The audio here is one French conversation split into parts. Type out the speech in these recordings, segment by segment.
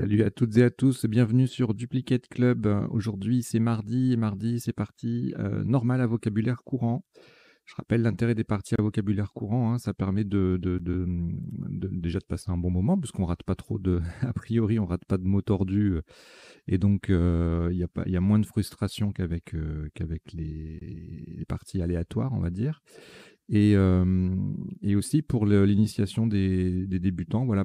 Salut à toutes et à tous, bienvenue sur Duplicate Club. Aujourd'hui, c'est mardi, et mardi, c'est parti normal à vocabulaire courant. Je rappelle l'intérêt des parties à vocabulaire courant, hein, ça permet déjà de passer un bon moment, puisqu'on rate pas trop de, a priori, on rate pas de mots tordus, et donc il y a moins de frustration qu'avec les parties aléatoires, on va dire. Et aussi pour l'initiation des débutants, voilà,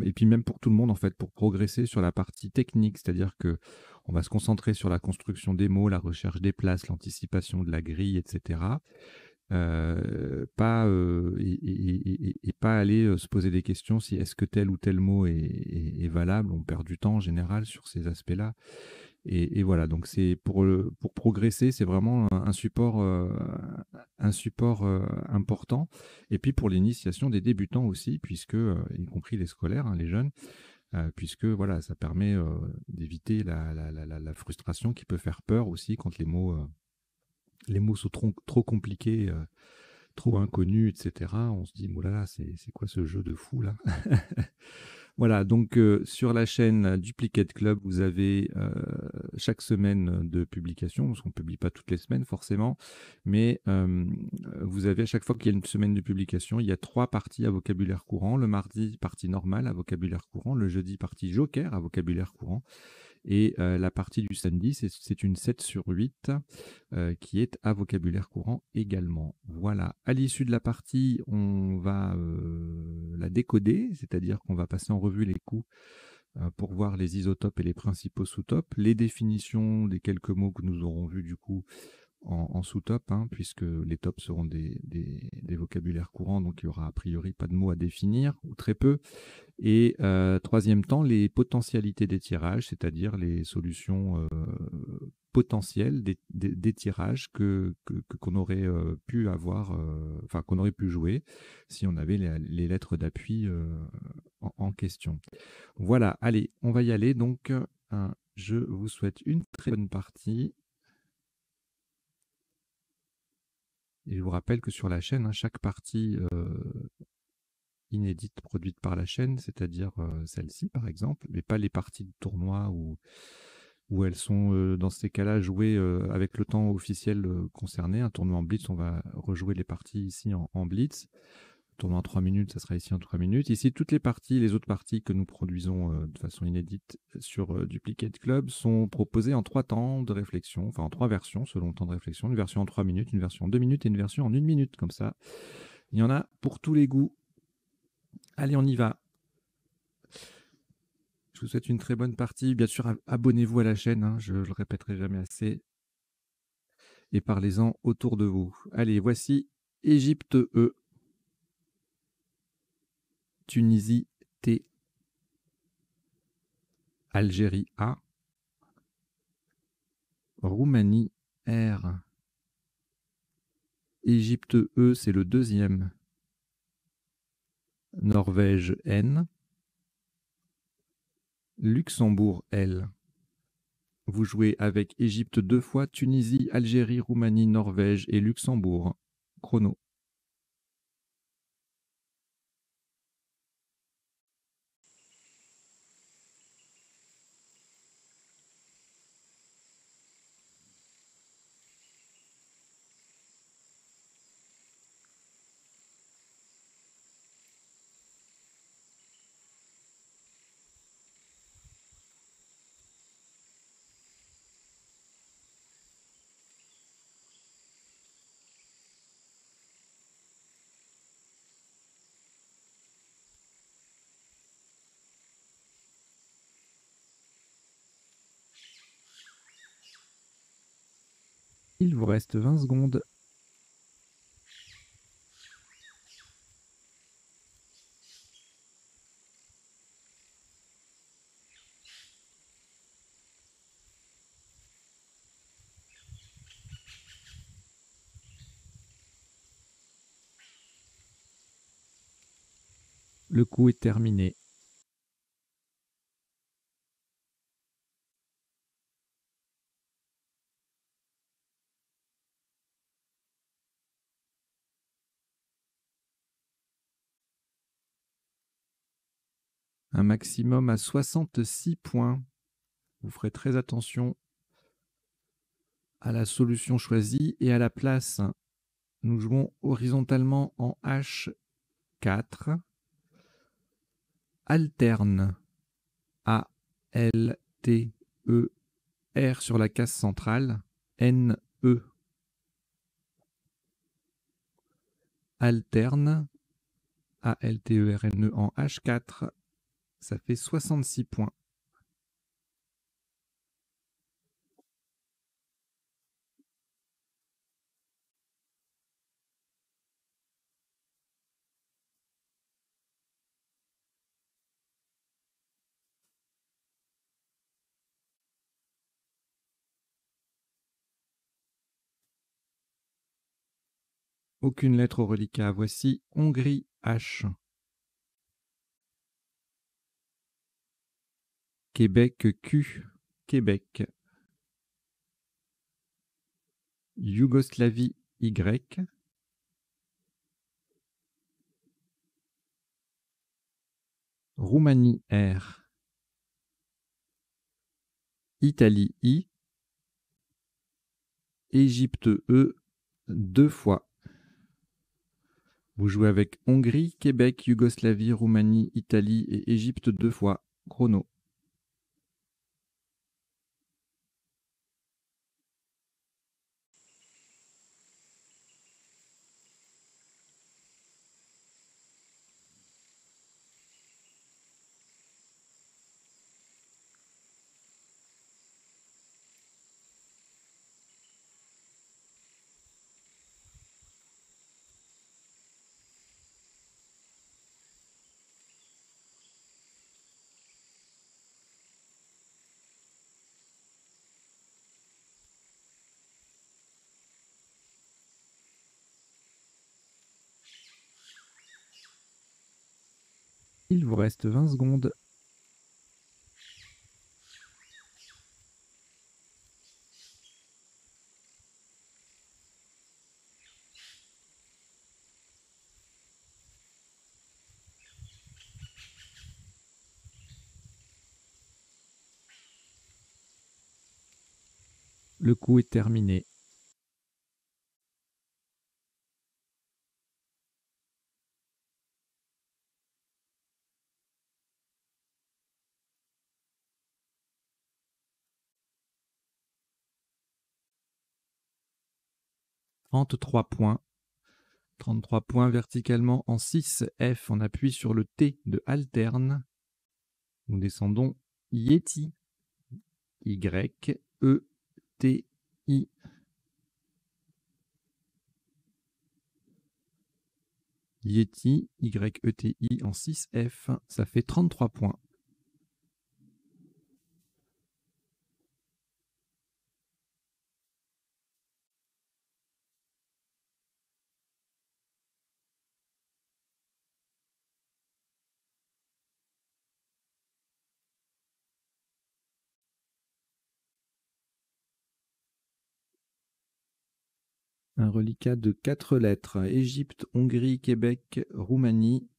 et puis même pour tout le monde, en fait, pour progresser sur la partie technique, c'est-à-dire que on va se concentrer sur la construction des mots, la recherche des places, l'anticipation de la grille, etc. Pas, et pas aller se poser des questions si est-ce que tel ou tel mot est valable. On perd du temps en général sur ces aspects-là. Et voilà, donc c'est pour progresser, c'est vraiment un support important. Et puis pour l'initiation des débutants aussi, puisque, y compris les scolaires, hein, les jeunes, puisque voilà, ça permet d'éviter la frustration qui peut faire peur aussi quand les mots sont trop compliqués, trop inconnus, etc. On se dit, oh là là, c'est quoi ce jeu de fou là? Voilà, donc sur la chaîne Duplicate Club, vous avez chaque semaine de publication, parce qu'on ne publie pas toutes les semaines forcément, mais vous avez à chaque fois qu'il y a une semaine de publication, il y a 3 parties à vocabulaire courant. Le mardi, partie normale à vocabulaire courant. Le jeudi, partie joker à vocabulaire courant. Et la partie du samedi, c'est une 7 sur 8 qui est à vocabulaire courant également. Voilà, à l'issue de la partie, on va la décoder, c'est-à-dire qu'on va passer en revue les coups pour voir les isotopes et les principaux sous-topes, les définitions des quelques mots que nous aurons vus du coup en sous-top, hein, puisque les tops seront des vocabulaires courants, donc il n'y aura a priori pas de mots à définir, ou très peu. Et troisième temps, les potentialités d'étirage, c'est-à-dire les solutions potentielles d'étirage qu'on aurait pu avoir, enfin qu'on aurait pu jouer si on avait les lettres d'appui en question. Voilà, allez, on va y aller. Donc, je vous souhaite une très bonne partie. Et je vous rappelle que sur la chaîne, hein, chaque partie inédite produite par la chaîne, c'est-à-dire celle-ci par exemple, mais pas les parties de tournoi où elles sont dans ces cas-là jouées avec le temps officiel concerné. Un tournoi en blitz, on va rejouer les parties ici en blitz. Tournoi en 3 minutes, ça sera ici en 3 minutes. Ici, toutes les autres parties que nous produisons de façon inédite sur Duplicate Club sont proposées en 3 temps de réflexion, enfin en 3 versions selon le temps de réflexion. Une version en 3 minutes, une version en 2 minutes et une version en 1 minute, comme ça. Il y en a pour tous les goûts. Allez, on y va. Je vous souhaite une très bonne partie. Bien sûr, abonnez-vous à la chaîne, hein, je le répéterai jamais assez. Et parlez-en autour de vous. Allez, voici Égypte E, Tunisie T, Algérie A, Roumanie R. Égypte E, c'est le deuxième. Norvège N. Luxembourg L. Vous jouez avec Égypte 2 fois, Tunisie, Algérie, Roumanie, Norvège et Luxembourg. Chrono. Il vous reste 20 secondes. Le coup est terminé. un maximum à 66 points. Vous ferez très attention à la solution choisie et à la place. Nous jouons horizontalement en H4. Alterne. A, L, T, E, R sur la case centrale. N, E. Alterne. A, L, T, E, R, N, E en H4. Ça fait 66 points. Aucune lettre au reliquat. Voici Hongrie H. Québec Q. Québec. Yougoslavie Y. Roumanie R. Italie I. Égypte E 2 fois. Vous jouez avec Hongrie, Québec, Yougoslavie, Roumanie, Italie et Égypte 2 fois. Chrono. Il vous reste 20 secondes. Le coup est terminé. « 33 points. 33 points verticalement en 6 F. On appuie sur le T de alterne. Nous descendons Yeti. Y, E, T, I. Yeti, Y, E, T, I en 6 F. Ça fait 33 points. Un reliquat de 4 lettres. Égypte, Hongrie, Québec, Roumanie,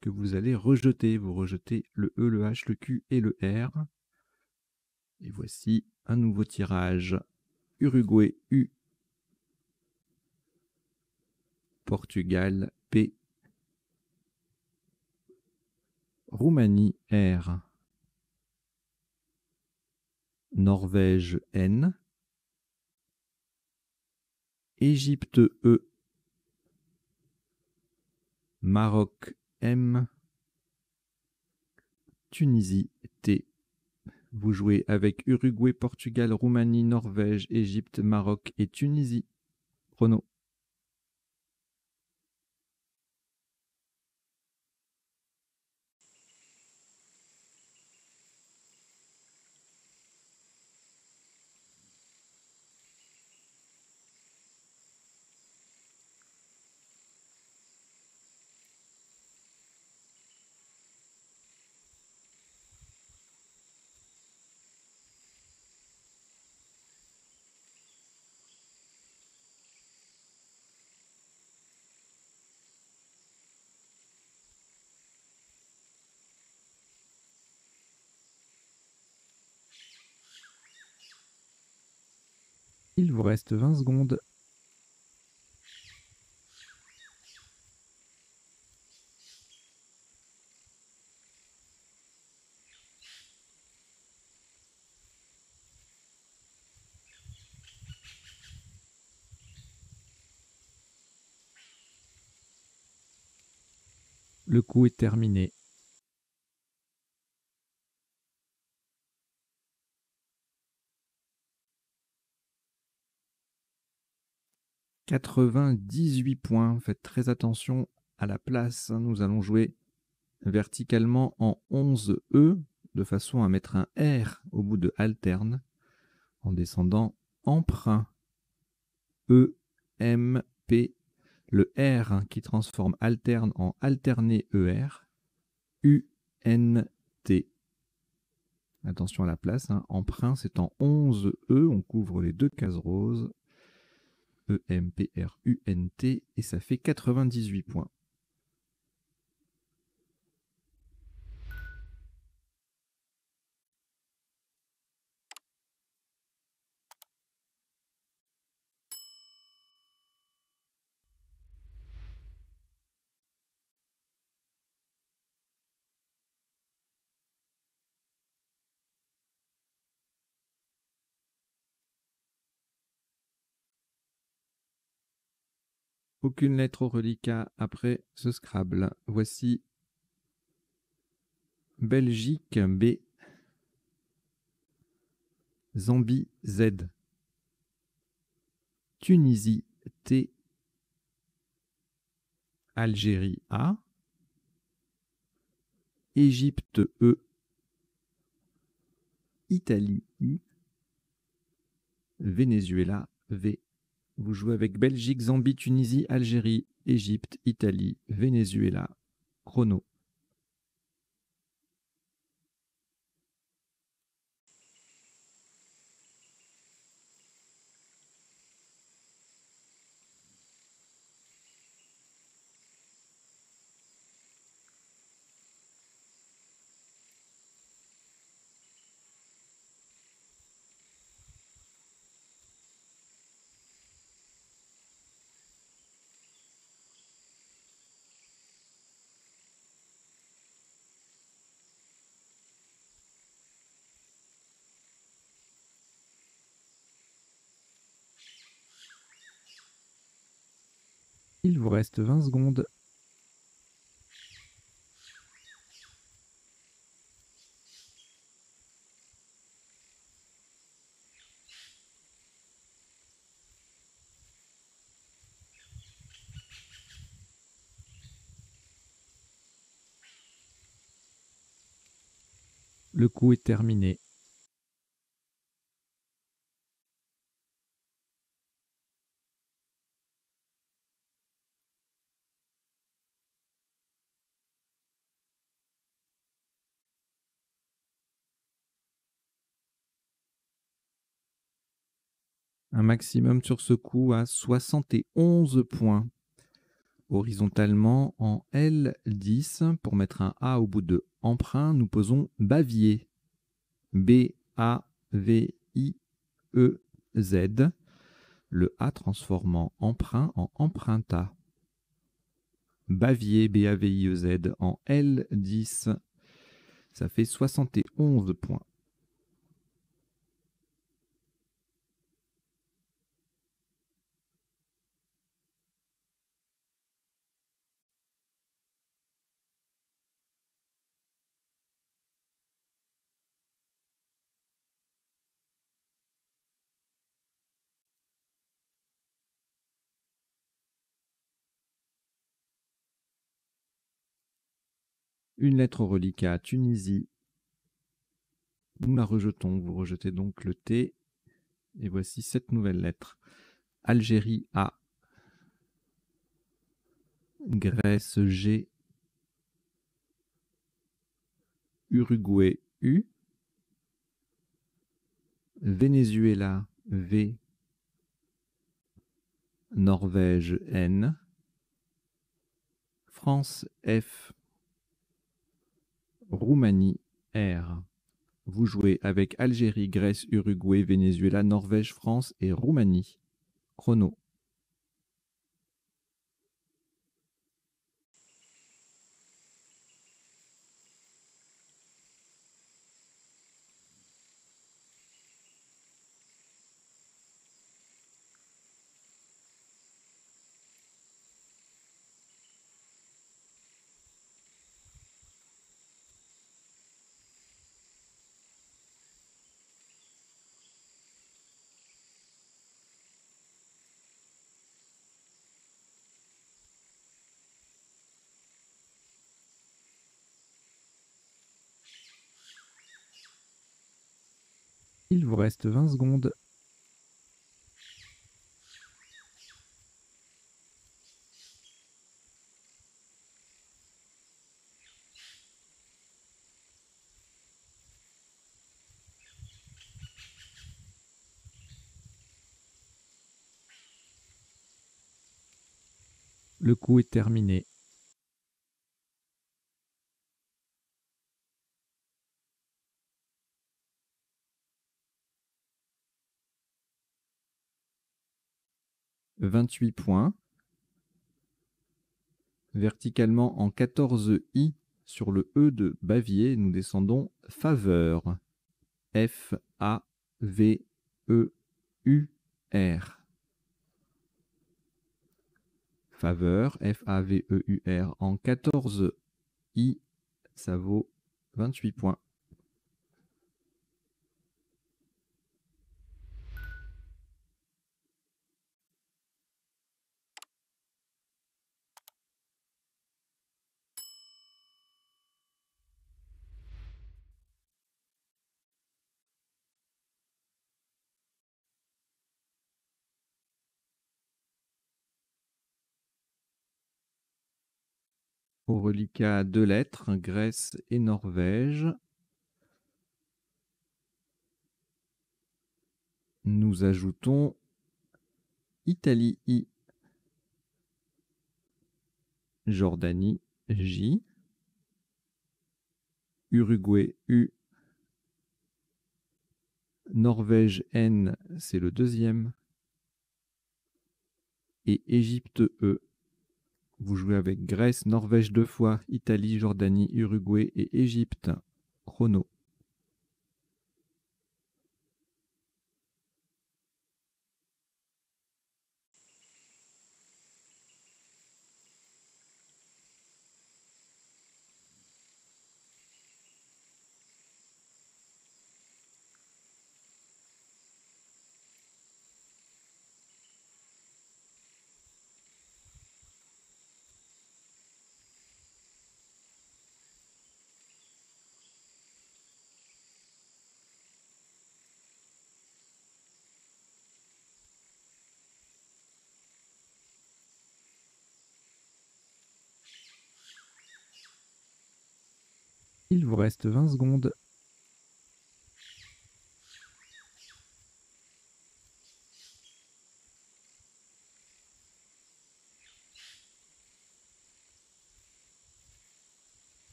que vous allez rejeter. Vous rejetez le E, le H, le Q et le R. Et voici un nouveau tirage. Uruguay U. Portugal P. Roumanie R. Norvège N. Égypte E. Maroc M. Tunisie T. Vous jouez avec Uruguay, Portugal, Roumanie, Norvège, Égypte, Maroc et Tunisie. Chrono. Il vous reste 20 secondes. Le coup est terminé. « 98 points. Faites très attention à la place. Nous allons jouer verticalement en 11 E, de façon à mettre un R au bout de alterne, en descendant emprunt. E, M, P. Le R qui transforme alterne en alterné ER. U, N, T. Attention à la place. Emprunt, c'est en 11 E. On couvre les deux cases roses. E, M, P, R, U, N, T. Et ça fait 98 points. Aucune lettre au reliquat après ce Scrabble. Voici Belgique B, Zambie Z, Tunisie T, Algérie A, Égypte E, Italie I, Venezuela V. Vous jouez avec Belgique, Zambie, Tunisie, Algérie, Égypte, Italie, Venezuela. Chrono. Il vous reste 20 secondes. Le coup est terminé. Un maximum sur ce coup à 71 points. Horizontalement en L10, pour mettre un A au bout de emprunt, nous posons Bavier. B-A-V-I-E-Z. Le A transformant emprunt en emprunta. Bavier, B-A-V-I-E-Z, en L10. Ça fait 71 points. Une lettre au reliquat, Tunisie. Nous la rejetons. Vous rejetez donc le T. Et voici 7 nouvelles lettres. Algérie A. Grèce G. Uruguay U. Venezuela V. Norvège N. France F. Roumanie R. Vous jouez avec Algérie, Grèce, Uruguay, Venezuela, Norvège, France et Roumanie. Chrono. Il vous reste 20 secondes. Le coup est terminé. « 28 points. Verticalement en 14 I sur le E de Bavier, nous descendons faveur. F-A-V-E-U-R. Faveur, F-A-V-E-U-R. En 14 I, ça vaut 28 points. Au reliquat 2 lettres, Grèce et Norvège. Nous ajoutons Italie I, Jordanie J, Uruguay U, Norvège N, c'est le deuxième, et Égypte E. Vous jouez avec Grèce, Norvège 2 fois, Italie, Jordanie, Uruguay et Égypte. Chrono. Il vous reste 20 secondes.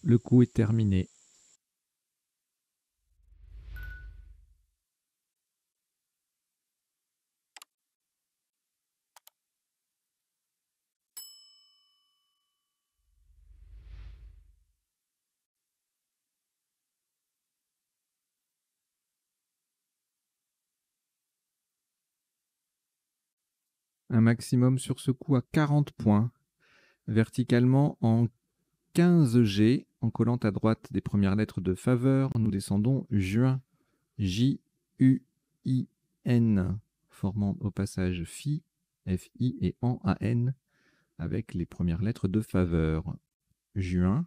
Le coup est terminé. Un maximum sur ce coup à 40 points. Verticalement en 15 G, en collant à droite des premières lettres de faveur, nous descendons juin. J-U-I-N, formant au passage Fi, F-I et en A-N, avec les premières lettres de faveur. Juin,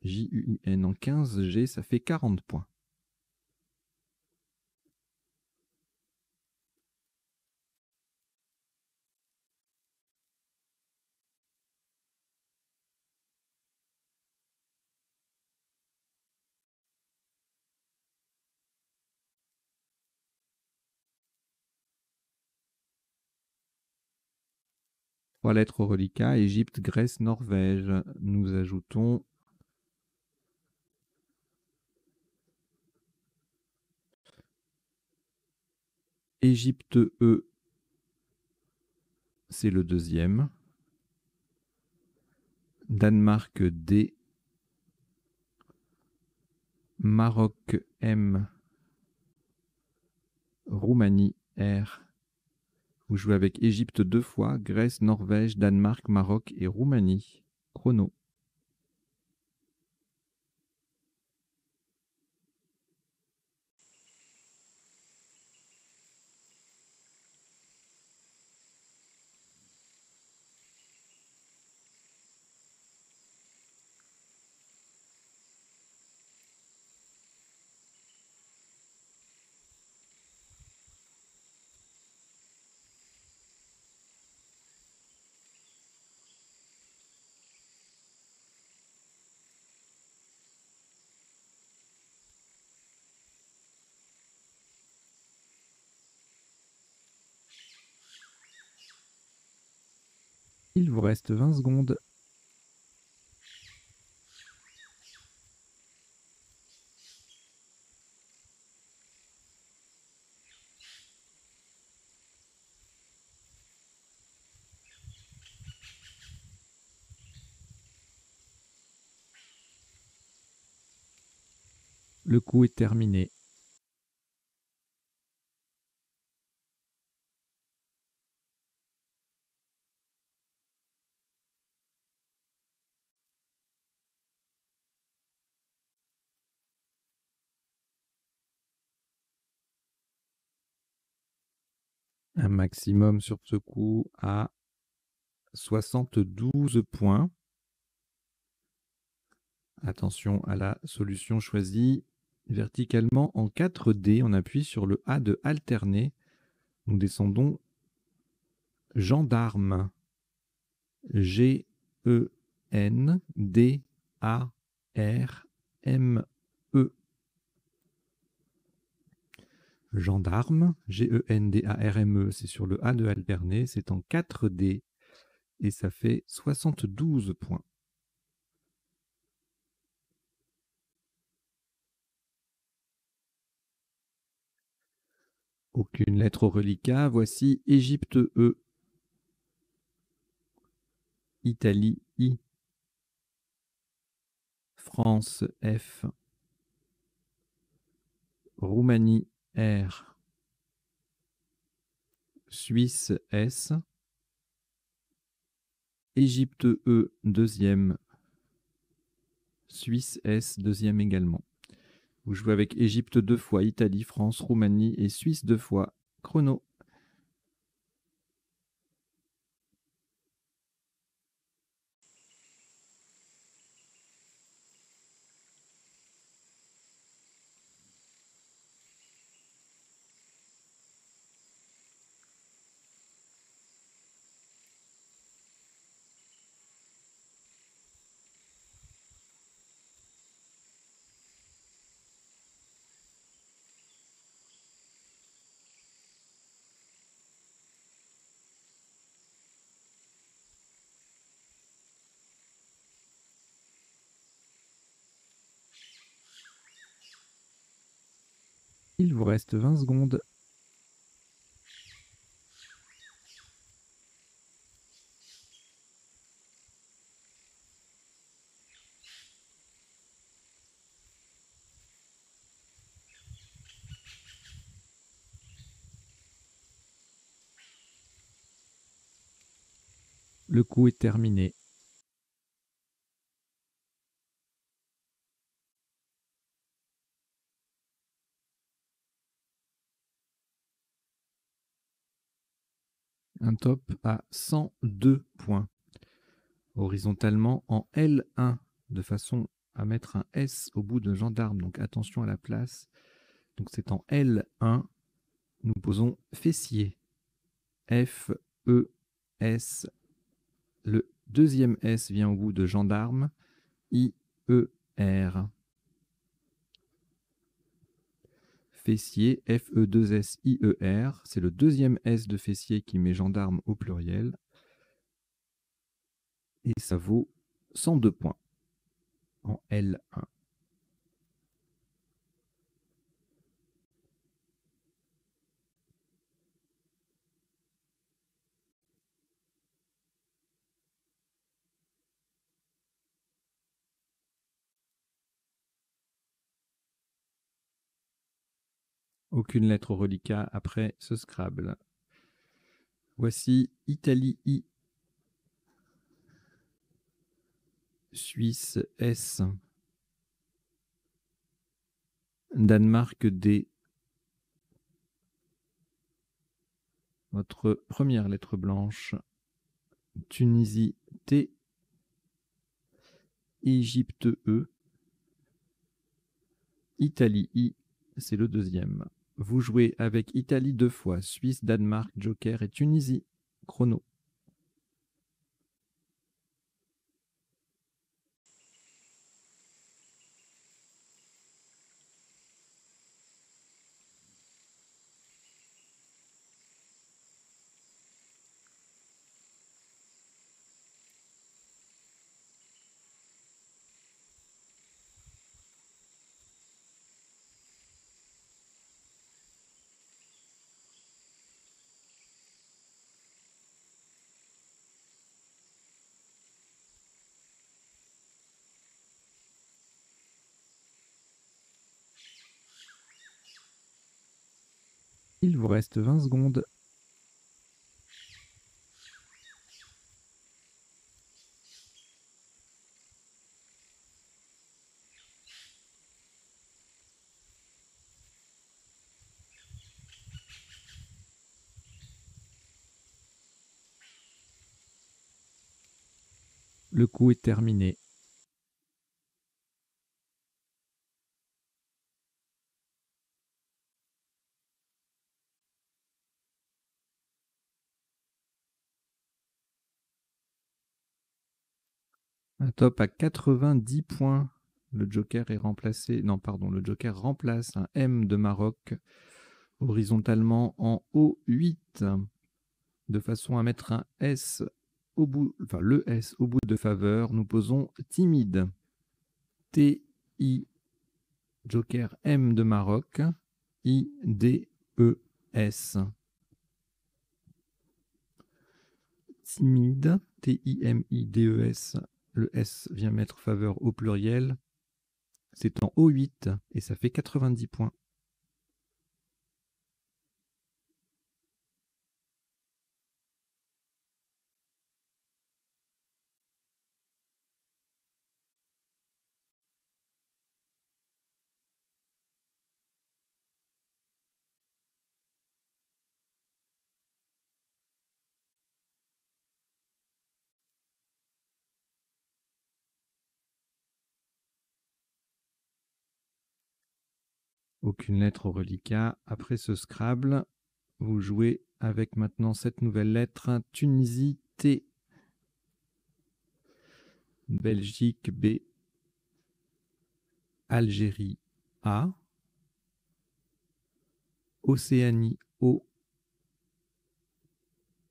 J-U-I-N en 15 G, ça fait 40 points. 3 lettres au reliquat, Égypte, Grèce, Norvège. Nous ajoutons Égypte E, c'est le deuxième. Danemark D. Maroc M. Roumanie R. Vous jouez avec Égypte 2 fois, Grèce, Norvège, Danemark, Maroc et Roumanie. Chrono. Il vous reste 20 secondes. Le coup est terminé. Un maximum sur ce coup à 72 points. Attention à la solution choisie verticalement en 4D. On appuie sur le A de alterner. Nous descendons gendarme. Gendarme. Gendarme, Gendarme, c'est sur le A de alterner, c'est en 4D et ça fait 72 points. Aucune lettre au reliquat, voici Égypte E, Italie I, France F, Roumanie R, Suisse S, Égypte E deuxième, Suisse S deuxième également. Vous jouez avec Égypte 2 fois, Italie, France, Roumanie et Suisse 2 fois. Chrono. Il vous reste 20 secondes. Le coup est terminé. Un top à 102 points. Horizontalement en L1, de façon à mettre un S au bout de gendarme. Donc attention à la place. Donc c'est en L1. Nous posons fessier. F, E, S. Le deuxième S vient au bout de gendarme. I, E, R. Fessier, F-E-2-S-I-E-R. C'est le deuxième S de fessier qui met gendarme au pluriel. et ça vaut 102 points en L1. Aucune lettre au reliquat après ce Scrabble. Voici Italie I, Suisse S, Danemark D. Votre première lettre blanche, Tunisie T, Égypte E, Italie I, c'est le deuxième. Vous jouez avec Italie 2 fois, Suisse, Danemark, Joker et Tunisie. Chrono. Il vous reste 20 secondes. Le coup est terminé. Un top à 90 points. Le Joker est remplacé. Non, pardon, le Joker remplace un M de Maroc horizontalement en O8, de façon à mettre un S au bout, enfin le S au bout de faveur. Nous posons timide. T-I, Joker M de Maroc, I-D-E-S. Timide, T-I-M-I-D-E-S. Le S vient mettre faveur au pluriel. C'est en O8 et ça fait 90 points. Aucune lettre au reliquat. Après ce Scrabble, vous jouez avec maintenant cette nouvelle lettre. Tunisie T, Belgique B, Algérie A, Océanie O,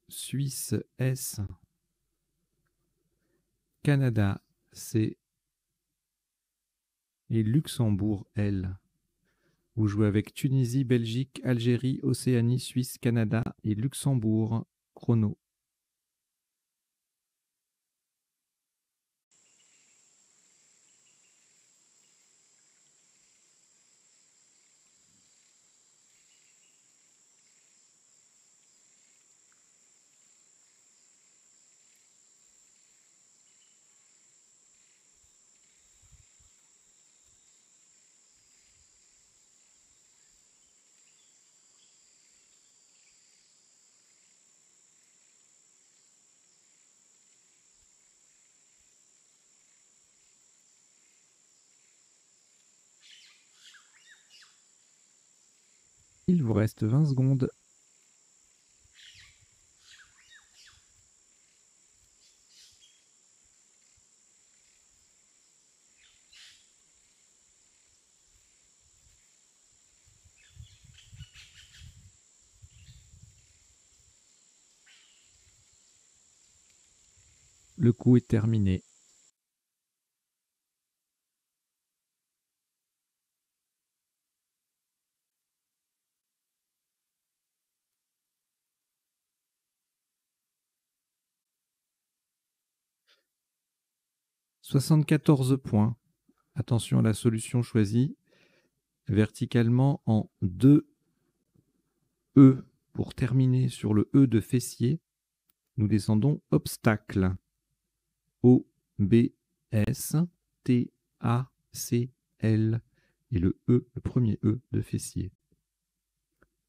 Suisse S, Canada C et Luxembourg L. Vous jouez avec Tunisie, Belgique, Algérie, Océanie, Suisse, Canada et Luxembourg. Chrono. Il vous reste 20 secondes. Le coup est terminé. « 74 points. Attention à la solution choisie. Verticalement en 2 E. Pour terminer sur le E de fessier, nous descendons obstacle. O, B, S, T, A, C, L. Et le E, le premier E de fessier.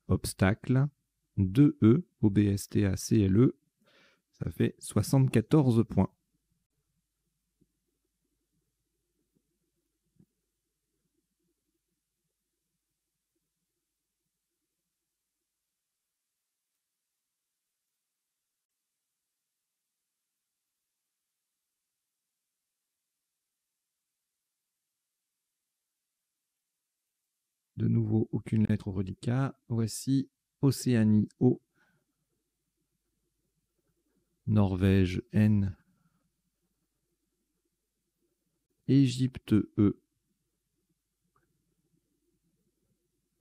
Obstacle, 2 E, O, B, S, T, A, C, L, E. Ça fait 74 points. De nouveau, aucune lettre au reliquat. Voici Océanie O, Norvège N, Égypte E,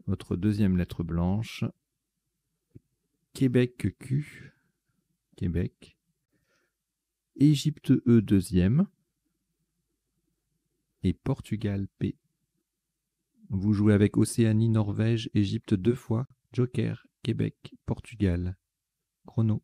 votre deuxième lettre blanche, Québec Q, Québec, Égypte E deuxième et Portugal P. Vous jouez avec Océanie, Norvège, Égypte 2 fois, Joker, Québec, Portugal. Chrono.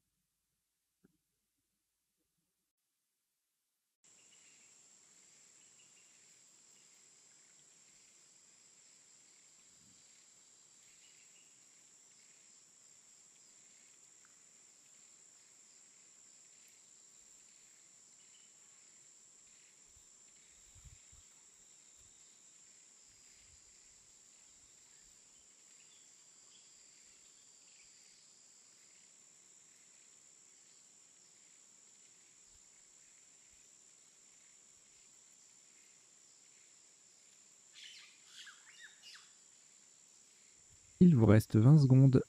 Il vous reste 20 secondes.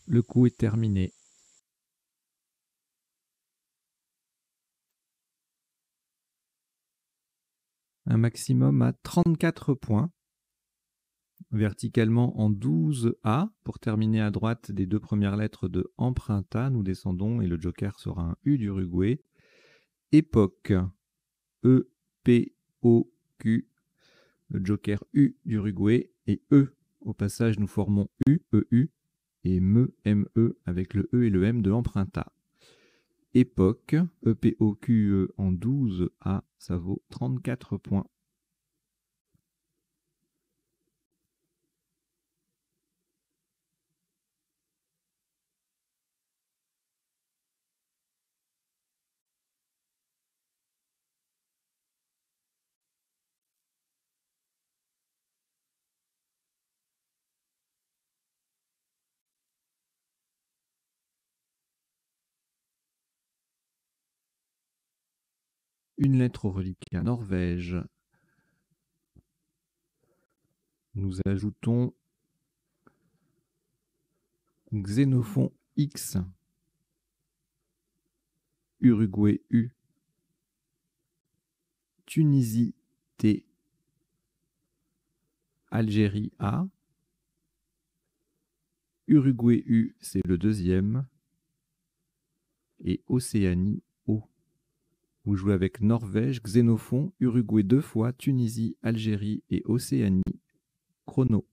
Le coup est terminé. Un maximum à 34 points. Verticalement en 12A. Pour terminer à droite des 2 premières lettres de Emprunta, nous descendons et le joker sera un U d'Uruguay. Époque. E, P, O, Q. Le joker U d'Uruguay et E. Au passage, nous formons U, E, U et ME, ME avec le E et le M de Emprunta. Époque, EPOQE en 12A, ça vaut 34 points. Une lettre au reliquat Norvège. Nous ajoutons Xénophon X, Uruguay U, Tunisie T, Algérie A, Uruguay U, c'est le deuxième, et Océanie O. Vous jouez avec Norvège, Xénophon, Uruguay 2 fois, Tunisie, Algérie et Océanie. Chrono.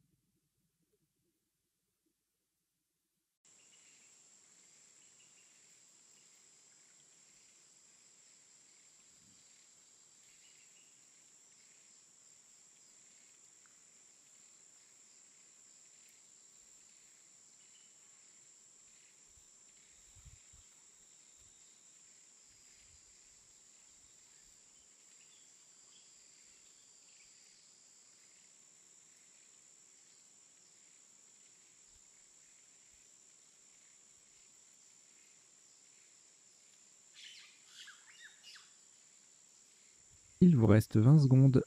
Il vous reste 20 secondes.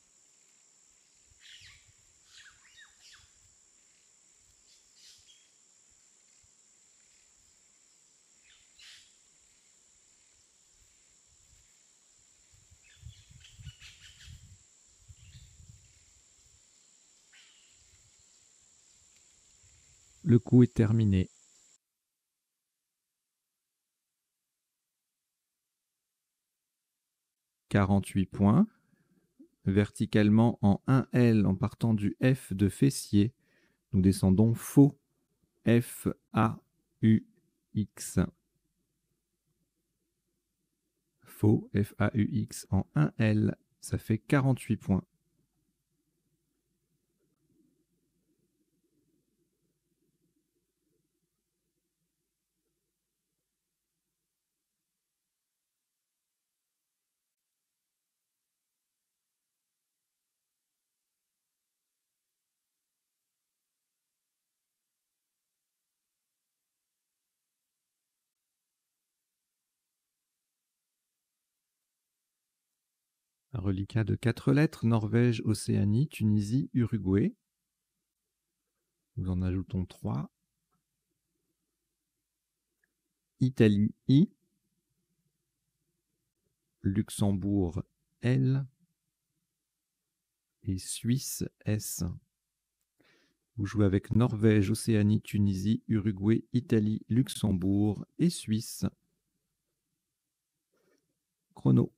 Le coup est terminé. « 48 points. Verticalement en 1L en partant du F de fessier, nous descendons faux F, A, U, X. Faux F, A, U, X en 1L, ça fait 48 points. Un reliquat de 4 lettres, Norvège, Océanie, Tunisie, Uruguay. Nous en ajoutons 3. Italie, I. Luxembourg, L. Et Suisse, S. Vous jouez avec Norvège, Océanie, Tunisie, Uruguay, Italie, Luxembourg et Suisse. Chrono.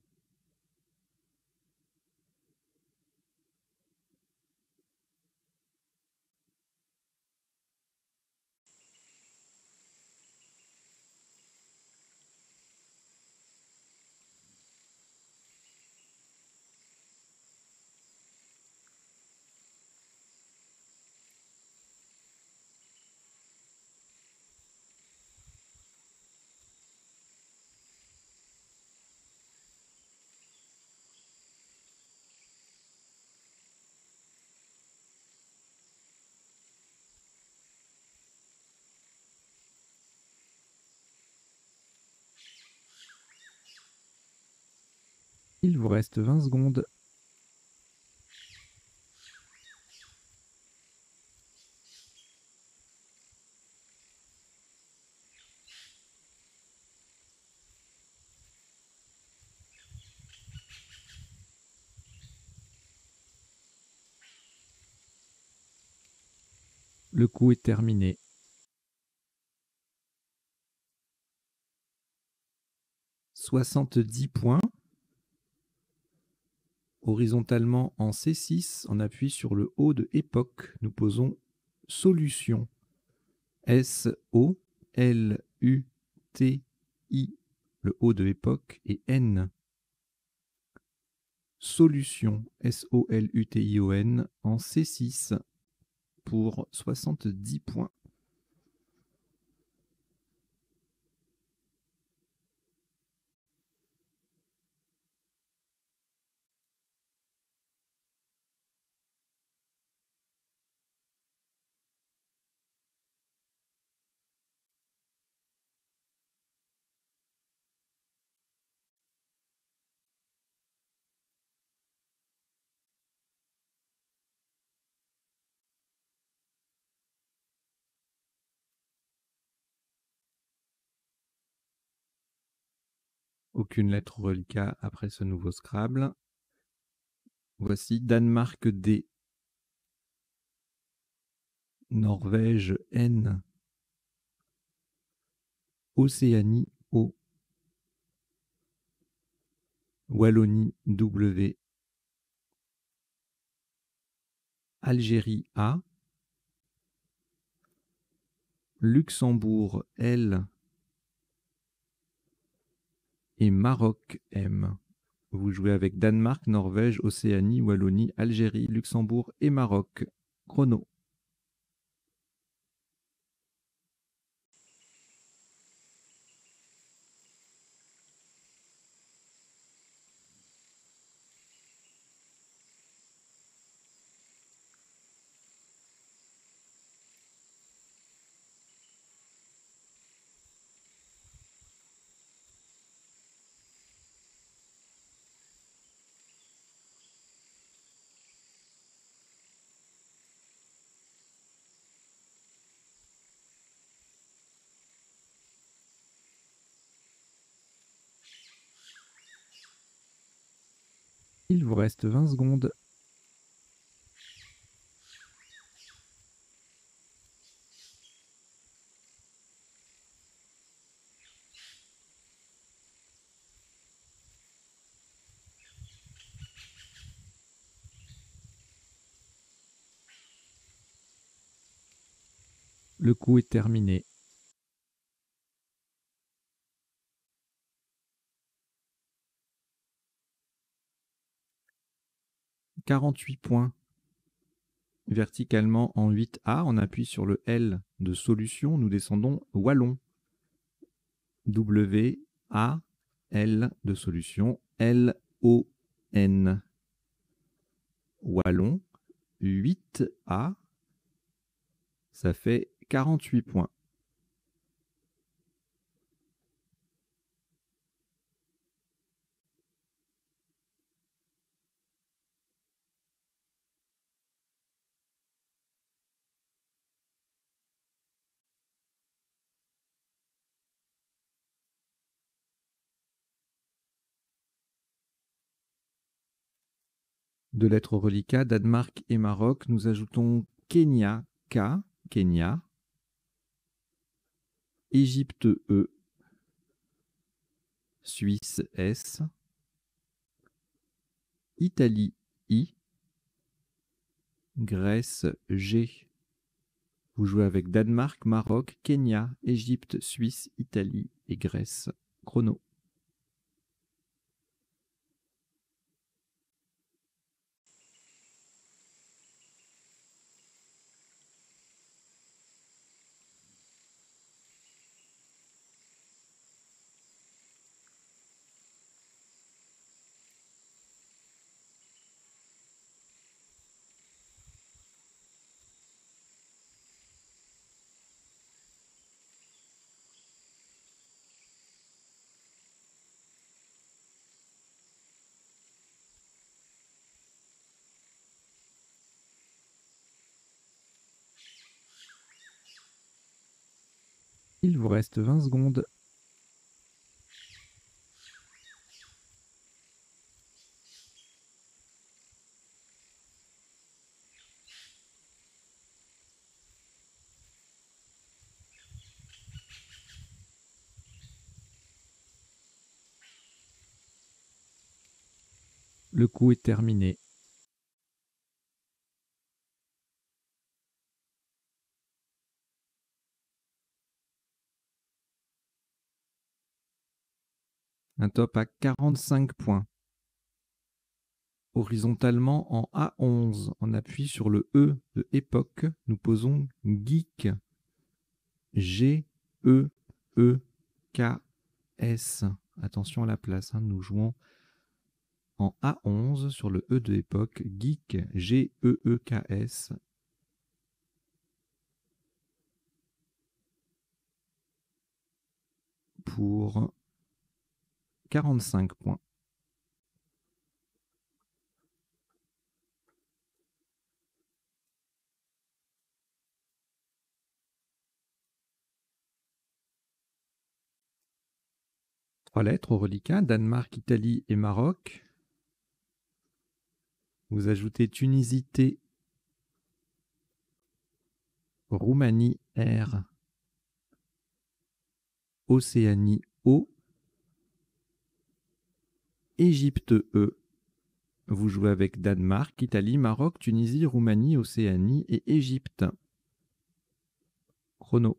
Il vous reste 20 secondes. Le coup est terminé. 70 points. Horizontalement en C6, on appuie sur le haut de époque. Nous posons solution. S-O-L-U-T-I, le haut de époque, et N. Solution, S-O-L-U-T-I-O-N, en C6 pour 70 points. Aucune lettre reliquat après ce nouveau Scrabble. Voici Danemark D. Norvège N. Océanie O. Wallonie W. Algérie A. Luxembourg L. Et Maroc M. Vous jouez avec Danemark, Norvège, Océanie, Wallonie, Algérie, Luxembourg et Maroc. Chrono. Il vous reste 20 secondes. Le coup est terminé. « 48 points. Verticalement en 8A, on appuie sur le L de solution, nous descendons wallon. W, A, L de solution, L, O, N. Wallon, 8A, ça fait 48 points. De lettres reliquats, Danemark et Maroc, nous ajoutons Kenya, K, Kenya, Égypte, E, Suisse, S, Italie, I, Grèce, G. Vous jouez avec Danemark, Maroc, Kenya, Égypte, Suisse, Italie et Grèce. Chrono. Il vous reste 20 secondes. Le coup est terminé. Un top à 45 points. Horizontalement en A11, on appuie sur le E de époque, nous posons geek. G, E, E, K, S. Attention à la place, hein, nous jouons en A11 sur le E de époque, geek, G, E, E, K, S. Pour 45 points. Trois lettres au reliquat, Danemark, Italie et Maroc. Vous ajoutez Tunisie T, Roumanie R, Océanie O, Égypte E. Vous jouez avec Danemark, Italie, Maroc, Tunisie, Roumanie, Océanie et Égypte. Chrono.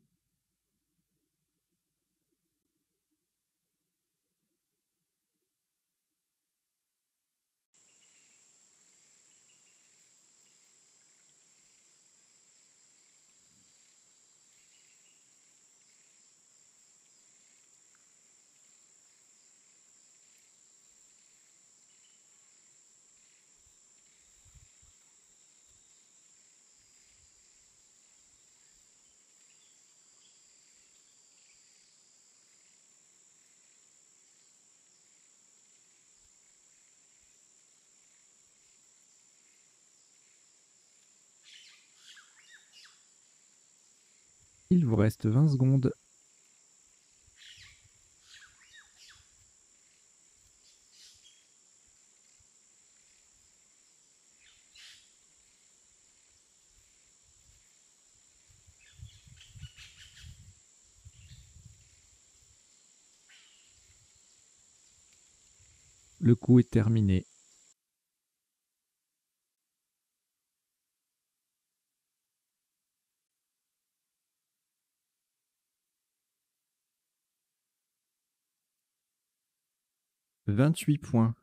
Il vous reste 20 secondes. Le coup est terminé. « 28 points.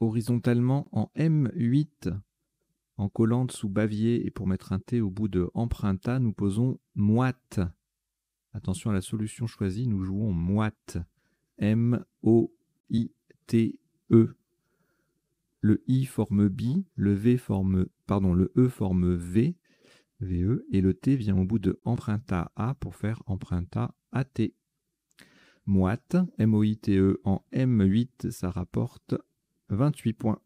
Horizontalement en M8, en collante sous Bavier et pour mettre un T au bout de emprunta, nous posons moite. Attention à la solution choisie, nous jouons moite. M-O-I-T-E. Le I forme bi, le E forme V, VE, et le T vient au bout de emprunta A pour faire emprunta AT. Moite, M-O-I-T-E en M8, ça rapporte 28 points.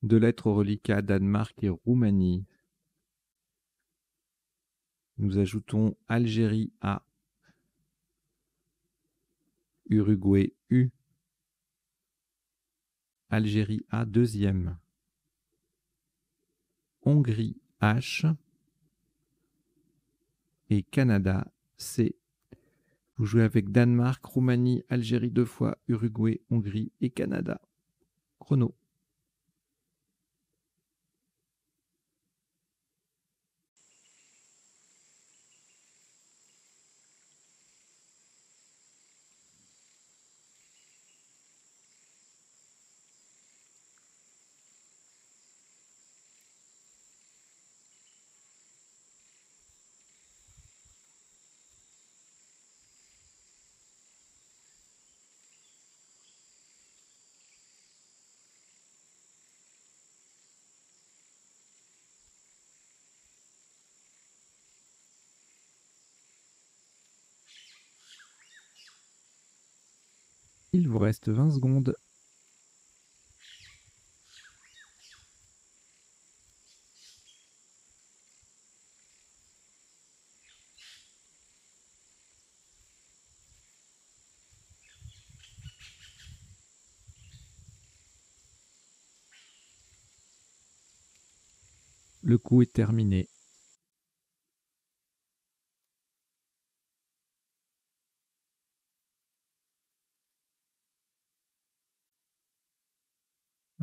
Deux lettres au reliquat, Danemark et Roumanie. Nous ajoutons Algérie A, Uruguay U, Algérie A deuxième, Hongrie H et Canada C. Vous jouez avec Danemark, Roumanie, Algérie deux fois, Uruguay, Hongrie et Canada. Chrono. Il vous reste 20 secondes. Le coup est terminé.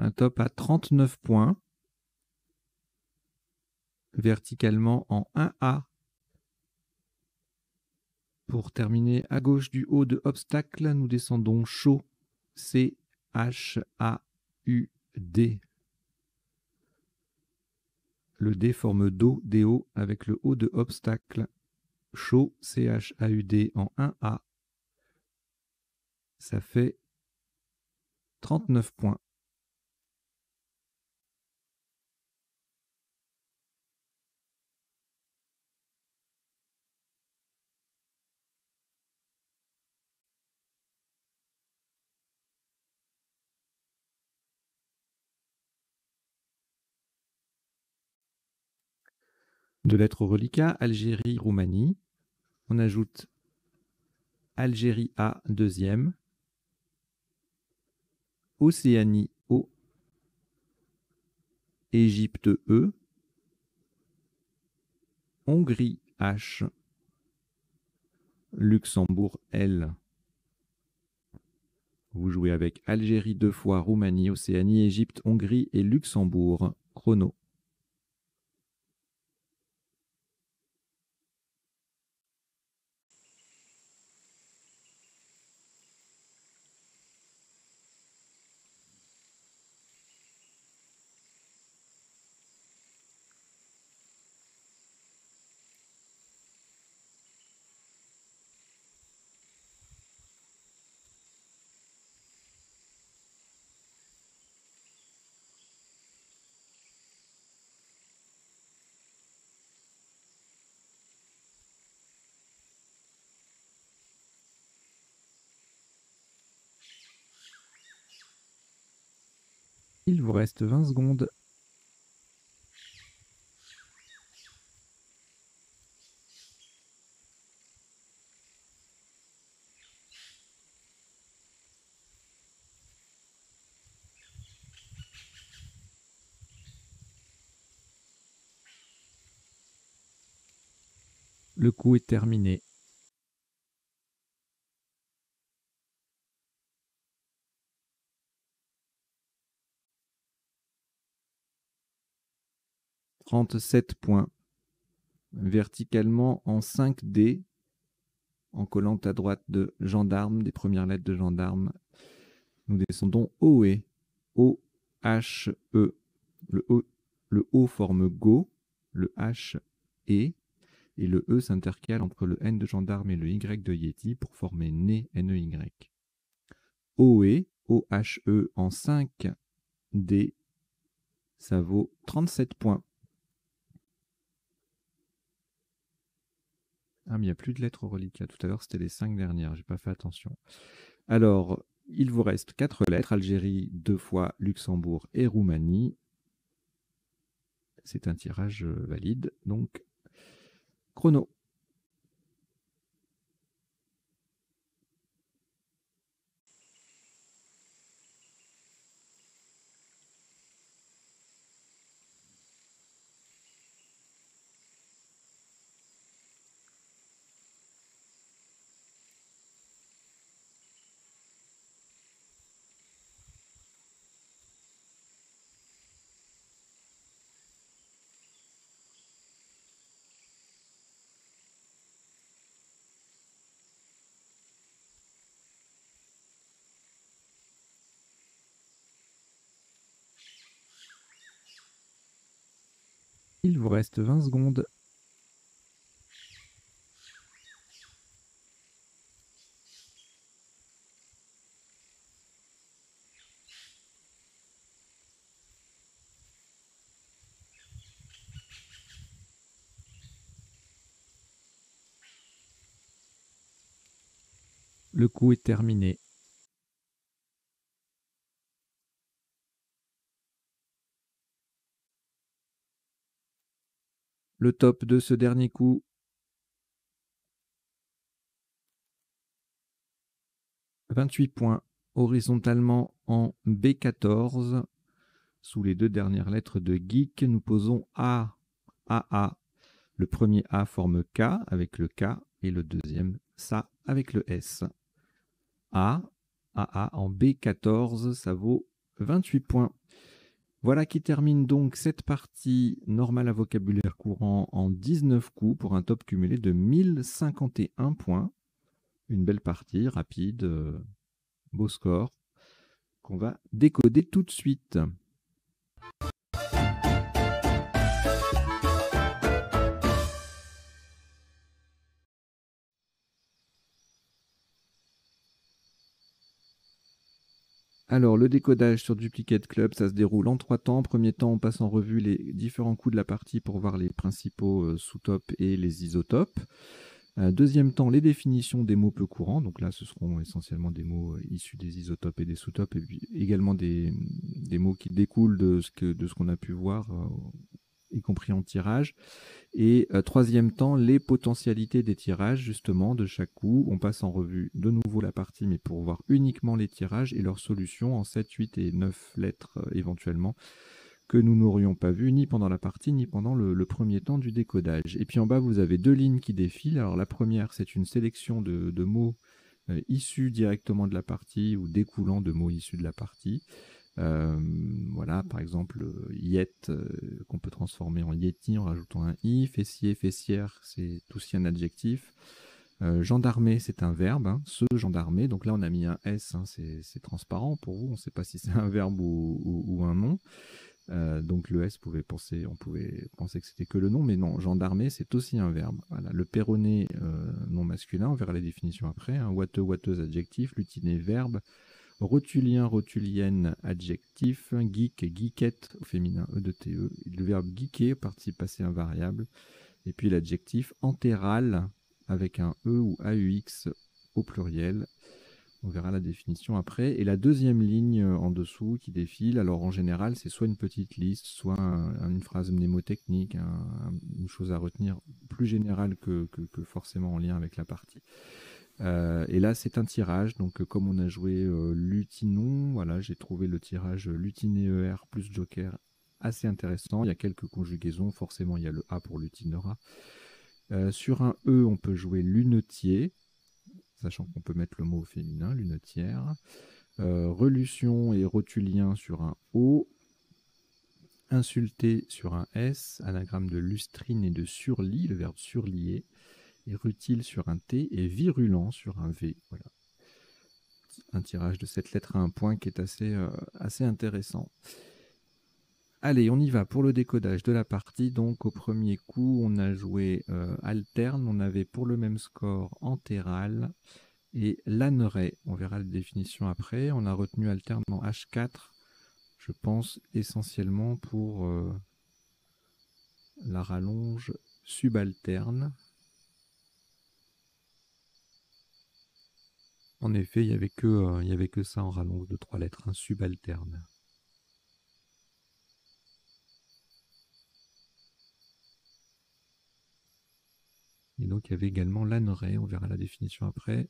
Un top à 39 points. Verticalement en 1A. Pour terminer à gauche du haut de obstacle, nous descendons chaud. C-H-A-U-D. Le D forme Do, DO avec le haut de obstacle. Chaud, C-H-A-U-D en 1A. Ça fait 39 points. Deux lettres au reliquat, Algérie, Roumanie. On ajoute Algérie A deuxième, Océanie O, Égypte E, Hongrie H, Luxembourg L. Vous jouez avec Algérie deux fois, Roumanie, Océanie, Égypte, Hongrie et Luxembourg. Chrono. Il vous reste 20 secondes. Le coup est terminé. « 37 points. Verticalement en 5D, en collant à droite de gendarme, des premières lettres de gendarme. Nous descendons OE. O-H-E. Le O forme Go, le H et le E s'intercale entre le N de gendarme et le Y de Yeti pour former NE, N-E-Y. OE, O-H-E en 5D, ça vaut 37 points. Ah, mais il n'y a plus de lettres reliques. Tout à l'heure, c'était les 5 dernières. J'ai pas fait attention. Alors, il vous reste 4 lettres. Algérie 2 fois, Luxembourg et Roumanie. C'est un tirage valide. Donc, chrono. Il vous reste 20 secondes. Le coup est terminé. Le top de ce dernier coup. 28 points. Horizontalement en B14. Sous les 2 dernières lettres de geek, nous posons A. AA. Le premier A forme K avec le K et le deuxième SA avec le S. A, AA en B14, ça vaut 28 points. Voilà qui termine donc cette partie normale à vocabulaire courant en 19 coups pour un top cumulé de 1051 points. Une belle partie, rapide, beau score, qu'on va décoder tout de suite. Alors, le décodage sur Duplicate Club, ça se déroule en 3 temps. Premier temps, on passe en revue les différents coups de la partie pour voir les principaux sous-tops et les isotopes. Deuxième temps, les définitions des mots peu courants. Donc là, ce seront essentiellement des mots issus des isotopes et des sous-topes, et puis également des mots qui découlent de ce qu'on a pu voir, y compris en tirage. Et troisième temps, les potentialités des tirages, justement, de chaque coup. On passe en revue de nouveau la partie, mais pour voir uniquement les tirages et leurs solutions en 7, 8 et 9 lettres éventuellement, que nous n'aurions pas vu ni pendant la partie, ni pendant le premier temps du décodage. Et puis en bas, vous avez 2 lignes qui défilent. Alors la première, c'est une sélection de mots issus directement de la partie ou découlant de mots issus de la partie. Voilà, par exemple, yet, qu'on peut transformer en yeti en rajoutant un i. Fessier, fessière, c'est aussi un adjectif. Gendarmer, c'est un verbe, hein, se gendarmer. Donc là, on a mis un S, hein, c'est transparent pour vous. On ne sait pas si c'est un verbe ou un nom. Donc le S, on pouvait penser que c'était que le nom, mais non, gendarmer, c'est aussi un verbe. Voilà. Le perronné, nom masculin, on verra les définitions après. Hein. Ouateux, ouateuse, adjectif. Lutiné, verbe. Rotulien, rotulienne, adjectif. Geek, geekette, au féminin, E-D-T-E. Le verbe geeker, participe passé invariable. Et puis l'adjectif entéral, avec un E ou AUX au pluriel. On verra la définition après. Et la deuxième ligne en dessous qui défile, alors en général, c'est soit une petite liste, soit une phrase mnémotechnique, une chose à retenir plus générale que forcément en lien avec la partie. Et là, c'est un tirage. Donc, comme on a joué Lutinon, voilà, j'ai trouvé le tirage Lutiné-ER plus Joker assez intéressant. Il y a quelques conjugaisons. Forcément, il y a le A pour Lutinera. Sur un E, on peut jouer lunetier, sachant qu'on peut mettre le mot au féminin, lunetière. Relution et rotulien sur un O. Insulté sur un S, anagramme de lustrine et de surlit, le verbe surlier. Et rutile sur un T et virulent sur un V. Voilà. Un tirage de cette lettre à un point qui est assez intéressant. Allez, on y va pour le décodage de la partie. Donc, au premier coup, on a joué alterne. On avait pour le même score entéral et lanneret. On verra la définition après. On a retenu alterne en H4, je pense essentiellement pour la rallonge subalterne. En effet, il n'y avait que ça en rallonge de 3 lettres, un subalterne. Et donc, il y avait également lanneret, on verra la définition après.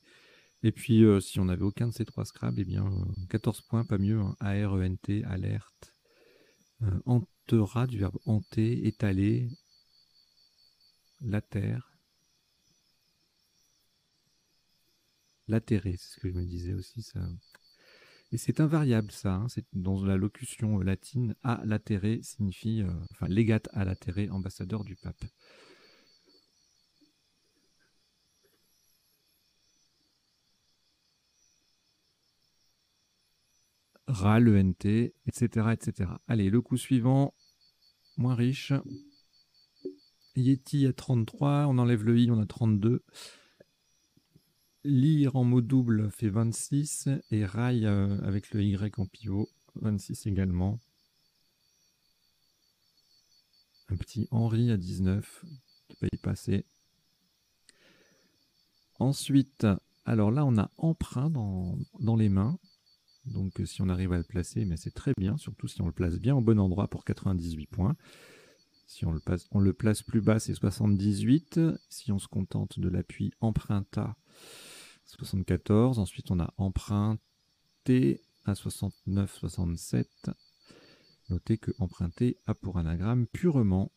Et puis, si on n'avait aucun de ces 3 Scrabble, eh bien, 14 points, pas mieux, hein. A-R-E-N-T, alerte. Antera, du verbe hanter, étaler, later. Latérer, c'est ce que je me disais aussi, ça. Et c'est invariable, ça. Hein. Dans la locution latine, a latere signifie, enfin, legat a latere, ambassadeur du pape. Ra, le NT, etc., etc. Allez, le coup suivant, moins riche. Yeti à 33, on enlève le I, on a 32. Lire en mot double fait 26 et rail avec le Y en pivot, 26 également. Un petit Henri à 19 qui va y passer. Ensuite, alors là, on a emprunt dans les mains. Donc, si on arrive à le placer, mais c'est très bien, surtout si on le place bien au bon endroit pour 98 points. Si on le place plus bas, c'est 78. Si on se contente de l'appui emprunta, 74. Ensuite, on a emprunté à 69, 67. Notez que emprunter a pour anagramme purement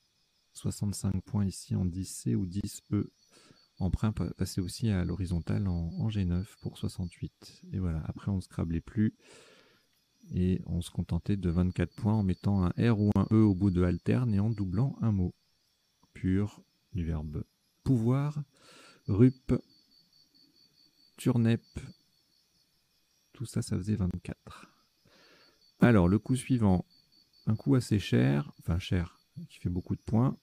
65 points ici en 10C ou 10E. Emprunt passé aussi à l'horizontale en G9 pour 68. Et voilà, après on ne scrablait plus et on se contentait de 24 points en mettant un R ou un E au bout de alterne et en doublant un mot. Pur du verbe pouvoir, rup, turnep, tout ça, ça faisait 24. Alors, le coup suivant, un coup assez cher, enfin cher, qui fait beaucoup de points.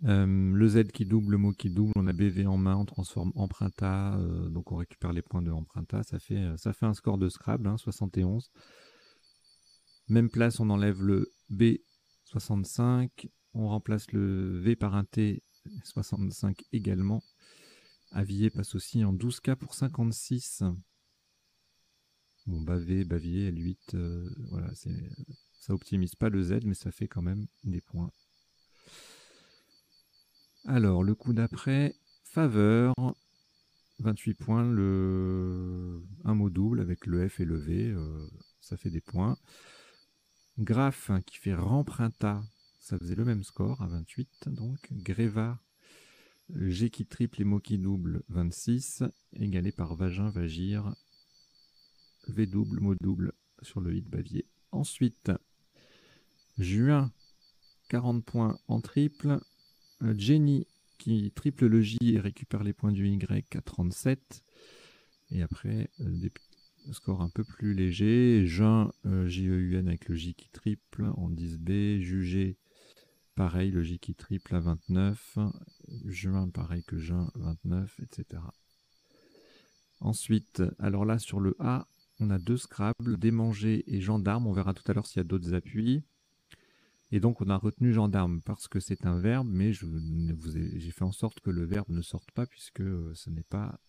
Le Z qui double, le mot qui double, on a BV en main, on transforme emprunta, donc on récupère les points de emprunta, ça fait un score de Scrabble, hein, 71. Même place, on enlève le B, 65, on remplace le V par un T, 65 également. Avier passe aussi en 12K pour 56. Bon, Bavier, L8, voilà, ça optimise pas le Z, mais ça fait quand même des points. Alors, le coup d'après, faveur, 28 points, un mot double avec le F et le V, ça fait des points. Graphe qui fait remprunta, ça faisait le même score à 28, donc. Gréva, G qui triple et mot qui double, 26, égalé par vagin, vagir, V double, mot double sur le I de Bavier. Ensuite, juin, 40 points en triple. Jenny qui triple le J et récupère les points du Y à 37. Et après, des scores un peu plus légers. Jeun, J-E-U-N avec le J qui triple en 10B. Jugé, pareil, le J qui triple à 29. Juin, pareil que juin, 29, etc. Ensuite, alors là, sur le A, on a 2 Scrabble, démanger et gendarme. On verra tout à l'heure s'il y a d'autres appuis. Et donc, on a retenu gendarme parce que c'est un verbe, mais j'ai fait en sorte que le verbe ne sorte pas puisque ce n'est pas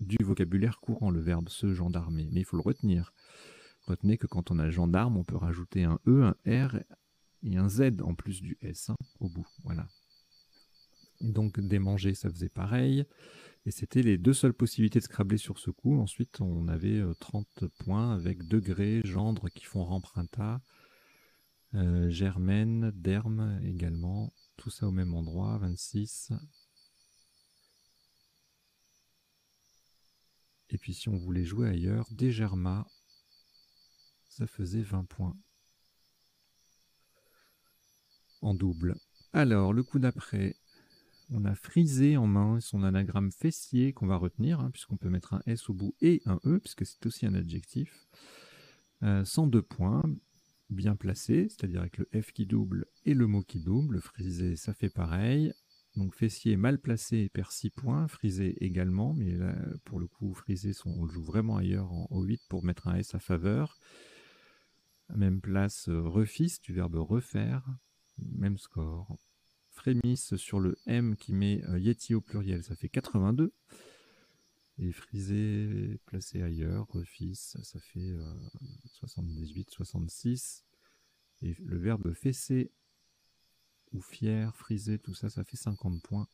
du vocabulaire courant, le verbe se gendarmer. Mais il faut le retenir. Retenez que quand on a gendarme, on peut rajouter un E, un R et un Z en plus du S au bout. Voilà. Et donc démanger, ça faisait pareil. Et c'était les deux seules possibilités de scrabler sur ce coup. Ensuite, on avait 30 points avec degré, gendre qui font remprinta, germaine, derme également. Tout ça au même endroit, 26. Et puis si on voulait jouer ailleurs, dégerma, ça faisait 20 points en double. Alors, le coup d'après, on a frisé en main son anagramme fessier qu'on va retenir, hein, puisqu'on peut mettre un S au bout et un E, puisque c'est aussi un adjectif. 102 points, bien placé, c'est-à-dire avec le F qui double et le mot qui double. Frisé, ça fait pareil. Donc fessier mal placé perd 6 points, frisé également, mais là, pour le coup, frisé, on le joue vraiment ailleurs en O8 pour mettre un S à faveur. Même place, refis du verbe refaire, même score. Frémisse sur le M qui met Yeti au pluriel, ça fait 82. Et frisé placé ailleurs, refis, ça fait 78, 66. Et le verbe fesser ou fier, friser, tout ça, ça fait 50 points.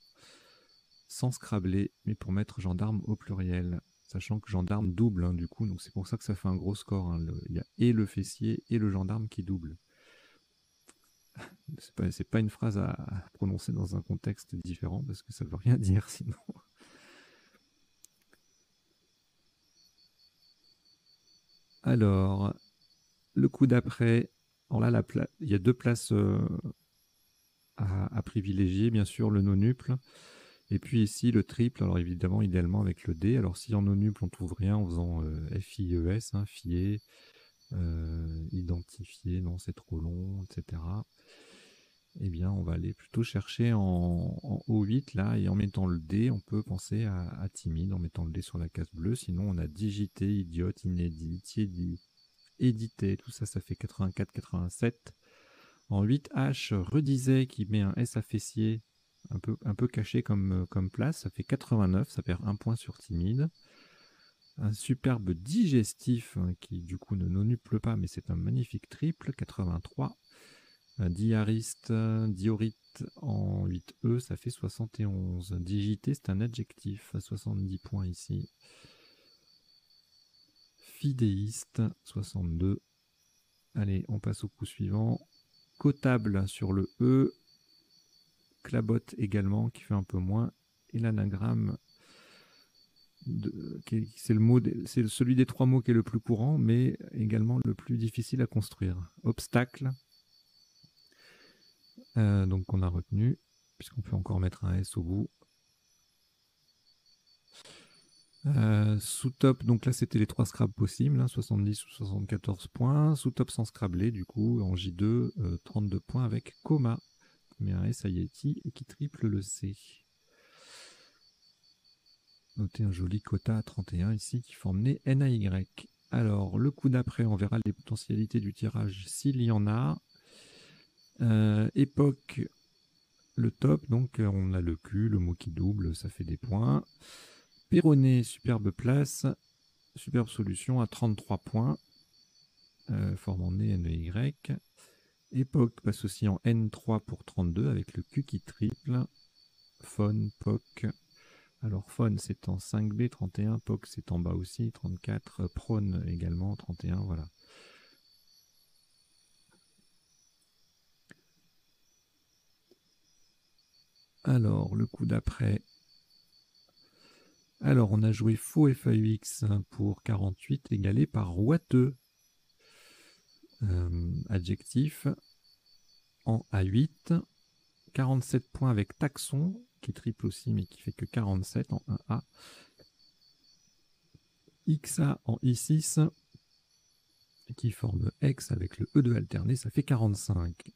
Sans scrabler, mais pour mettre gendarme au pluriel. Sachant que gendarme double, hein, du coup, donc c'est pour ça que ça fait un gros score. Hein. Il y a et le fessier et le gendarme qui double. C'est pas une phrase à prononcer dans un contexte différent parce que ça veut rien dire sinon. Alors, le coup d'après, alors là, il y a deux places à privilégier, bien sûr, le nonuple. Et puis ici, le triple, alors évidemment, idéalement avec le D. Alors si en nonuple, on trouve rien en faisant FIES, hein, fier, identifier, non, c'est trop long, etc. Eh bien, on va aller plutôt chercher en O8, là, et en mettant le D, on peut penser à timide, en mettant le D sur la case bleue. Sinon, on a digité, idiote, inédit, tiédi, édité, tout ça, ça fait 84, 87. En 8H, redisait qui met un S à fessier, un peu caché comme place, ça fait 89, ça perd un point sur timide. Un superbe digestif qui du coup ne nonuple pas, mais c'est un magnifique triple, 83. Un diariste, diorite en 8E, ça fait 71. Digité, c'est un adjectif, 70 points ici. Fidéiste, 62. Allez, on passe au coup suivant. Cotable sur le E. Clabotte également, qui fait un peu moins. Et l'anagramme, c'est celui des trois mots qui est le plus courant, mais également le plus difficile à construire. Obstacle. Donc on a retenu, puisqu'on peut encore mettre un S au bout. Sous-top, donc là c'était les trois scrabs possibles, hein, 70 ou 74 points. Sous-top sans scrabler, du coup, en J2, 32 points avec coma. Qui met un S à Yeti et qui triple le C. Notez un joli quota à 31 ici qui forme né NAY. Alors, le coup d'après, on verra les potentialités du tirage s'il y en a. Époque, le top, donc on a le Q, le mot qui double, ça fait des points. Péroné, superbe place, superbe solution à 33 points, formant né NY. Époque passe aussi en N3 pour 32 avec le Q qui triple. Phone, POC. Alors phone c'est en 5B, 31, POC c'est en bas aussi, 34, prone également, 31, voilà. Alors, le coup d'après. Alors, on a joué faux FAUX pour 48, égalé par ouateux. Adjectif en A8. 47 points avec taxon, qui triple aussi, mais qui fait que 47 en 1A. XA en I6, qui forme X avec le E2 alterné, ça fait 45.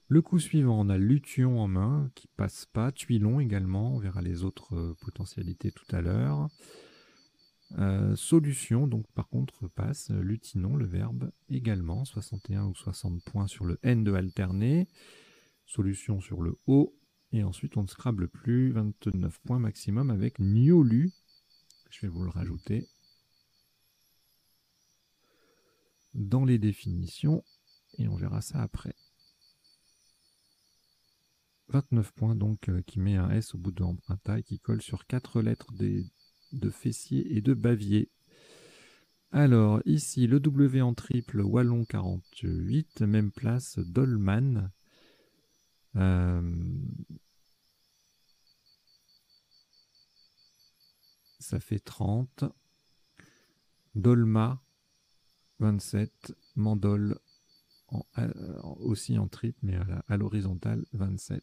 Le coup suivant, on a Lution en main, qui passe pas, Tuilon également, on verra les autres potentialités tout à l'heure. Solution, donc par contre, passe, Lutinon, le verbe, également, 61 ou 60 points sur le N2 alterné. Solution sur le O, et ensuite on ne scrable plus, 29 points maximum avec Niolu, Je vais vous le rajouter dans les définitions et on verra ça après. 29 points donc qui met un S au bout de emprunta et qui colle sur 4 lettres de fessier et de bavier. Alors ici le W en triple, Wallon 48, même place, Dolman. Ça fait 30. Dolma 27, Mandol aussi en triple mais à l'horizontale 27.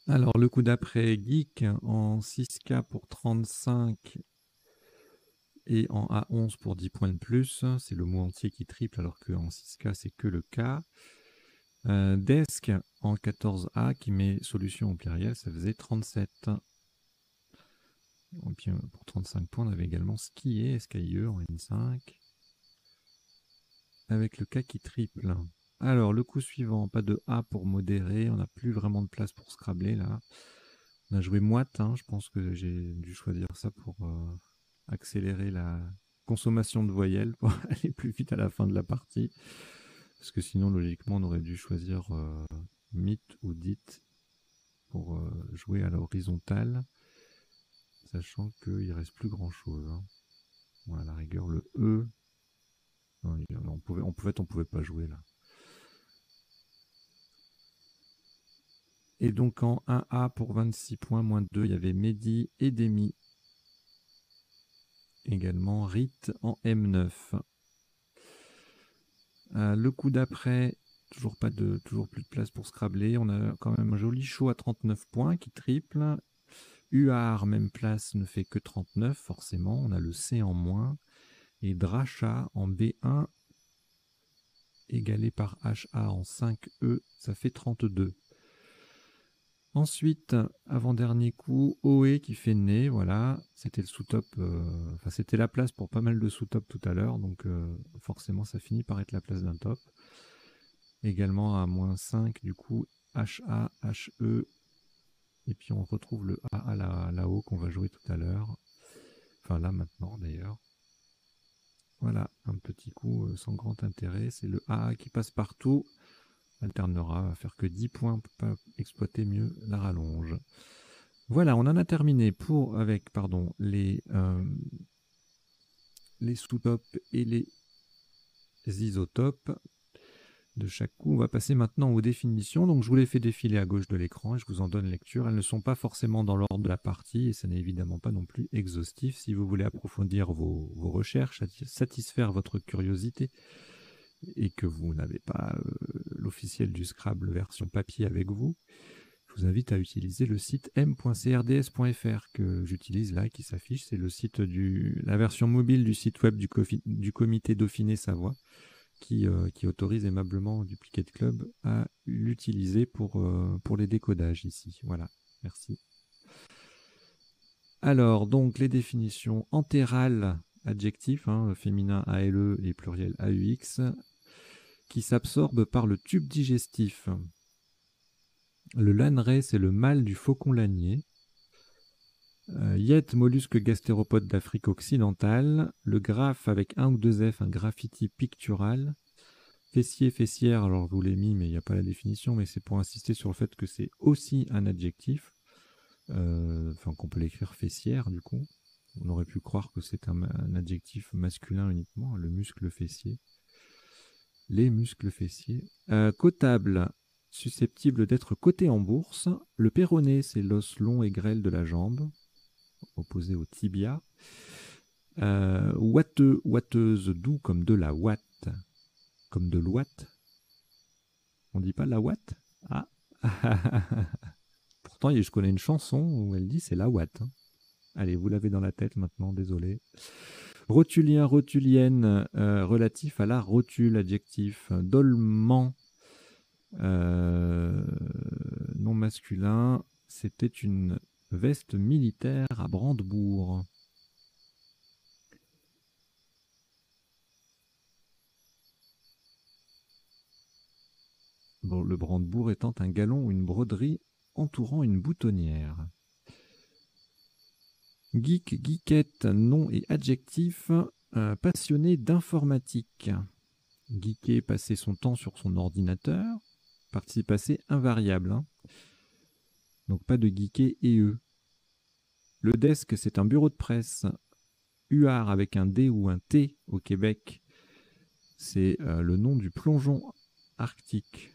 Alors, le coup d'après, Geek en 6K pour 35 et en A11 pour 10 points de plus. C'est le mot entier qui triple alors qu'en 6K, c'est que le K. Desk en 14A qui met solution au pluriel, ça faisait 37. Et puis, pour 35 points, on avait également Skier, SKIE en N5. Avec le K qui triple. Alors, le coup suivant, pas de A pour modérer. On n'a plus vraiment de place pour scrabler là. On a joué moite, hein. Je pense que j'ai dû choisir ça pour accélérer la consommation de voyelles pour aller plus vite à la fin de la partie. Parce que sinon, logiquement, on aurait dû choisir mythe ou dit pour jouer à l'horizontale, sachant qu'il ne reste plus grand-chose. Hein. Bon, à la rigueur, le E. Non, on pouvait pas jouer là. Et donc en 1A pour 26 points, moins 2, il y avait Mehdi et Demi. Également Rite en M9. Le coup d'après, toujours plus de place pour scrabler. On a quand même un joli show à 39 points qui triple. UAR, même place, ne fait que 39, forcément. On a le C en moins. Et Dracha en B1, égalé par HA en 5E, ça fait 32. Ensuite, avant-dernier coup, OE qui fait nez, voilà, c'était le sous-top, enfin c'était la place pour pas mal de sous-top tout à l'heure, donc forcément ça finit par être la place d'un top. Également à moins 5, du coup, HA, HE, et puis on retrouve le AA là-haut qu'on va jouer tout à l'heure, enfin là maintenant d'ailleurs. Voilà, un petit coup sans grand intérêt, c'est le AA qui passe partout, alternera, à faire que 10 points pour pas exploiter mieux la rallonge. Voilà, on en a terminé avec les sous-tops et les isotopes de chaque coup. On va passer maintenant aux définitions. Donc je vous les fais défiler à gauche de l'écran et je vous en donne lecture. Elles ne sont pas forcément dans l'ordre de la partie et ça n'est évidemment pas non plus exhaustif. Si vous voulez approfondir vos recherches, satisfaire votre curiosité et que vous n'avez pas l'officiel du Scrabble version papier avec vous, je vous invite à utiliser le site m.crds.fr que j'utilise là, qui s'affiche. C'est le site la version mobile du site web du comité Dauphiné-Savoie qui autorise aimablement Duplicate Club à l'utiliser pour les décodages ici. Voilà, merci. Alors, donc, les définitions entérales, adjectif, hein, féminin ALE et pluriel AUX, qui s'absorbent par le tube digestif. Le laneret, c'est le mâle du faucon lanier. Yet, mollusque gastéropode d'Afrique occidentale. Le graphe avec un ou deux F, un graffiti pictural. Fessier, fessière, alors je vous l'ai mis, mais il n'y a pas la définition, mais c'est pour insister sur le fait que c'est aussi un adjectif. Enfin, qu'on peut l'écrire fessière, du coup. On aurait pu croire que c'est un adjectif masculin uniquement, le muscle fessier. Les muscles fessiers. Cotable, susceptible d'être coté en bourse. Le péroné, c'est l'os long et grêle de la jambe, opposé au tibia. Ouateux, ouateuse, doux comme de la ouate, comme de l'ouate. On dit pas la ouate? Ah. Pourtant, je connais une chanson où elle dit c'est la ouate. Hein. Allez, vous l'avez dans la tête maintenant, désolé. Rotulien, rotulienne, relatif à la rotule, adjectif. Dolman, non masculin, c'était une veste militaire à Brandebourg. Bon, le brandebourg étant un galon ou une broderie entourant une boutonnière. Geek, geekette, nom et adjectif, passionné d'informatique. Geeker, passer son temps sur son ordinateur. Participe passé invariable. Hein. Donc pas de geeker et eux. Le desk, c'est un bureau de presse. Huard avec un D ou un T au Québec. C'est le nom du plongeon arctique.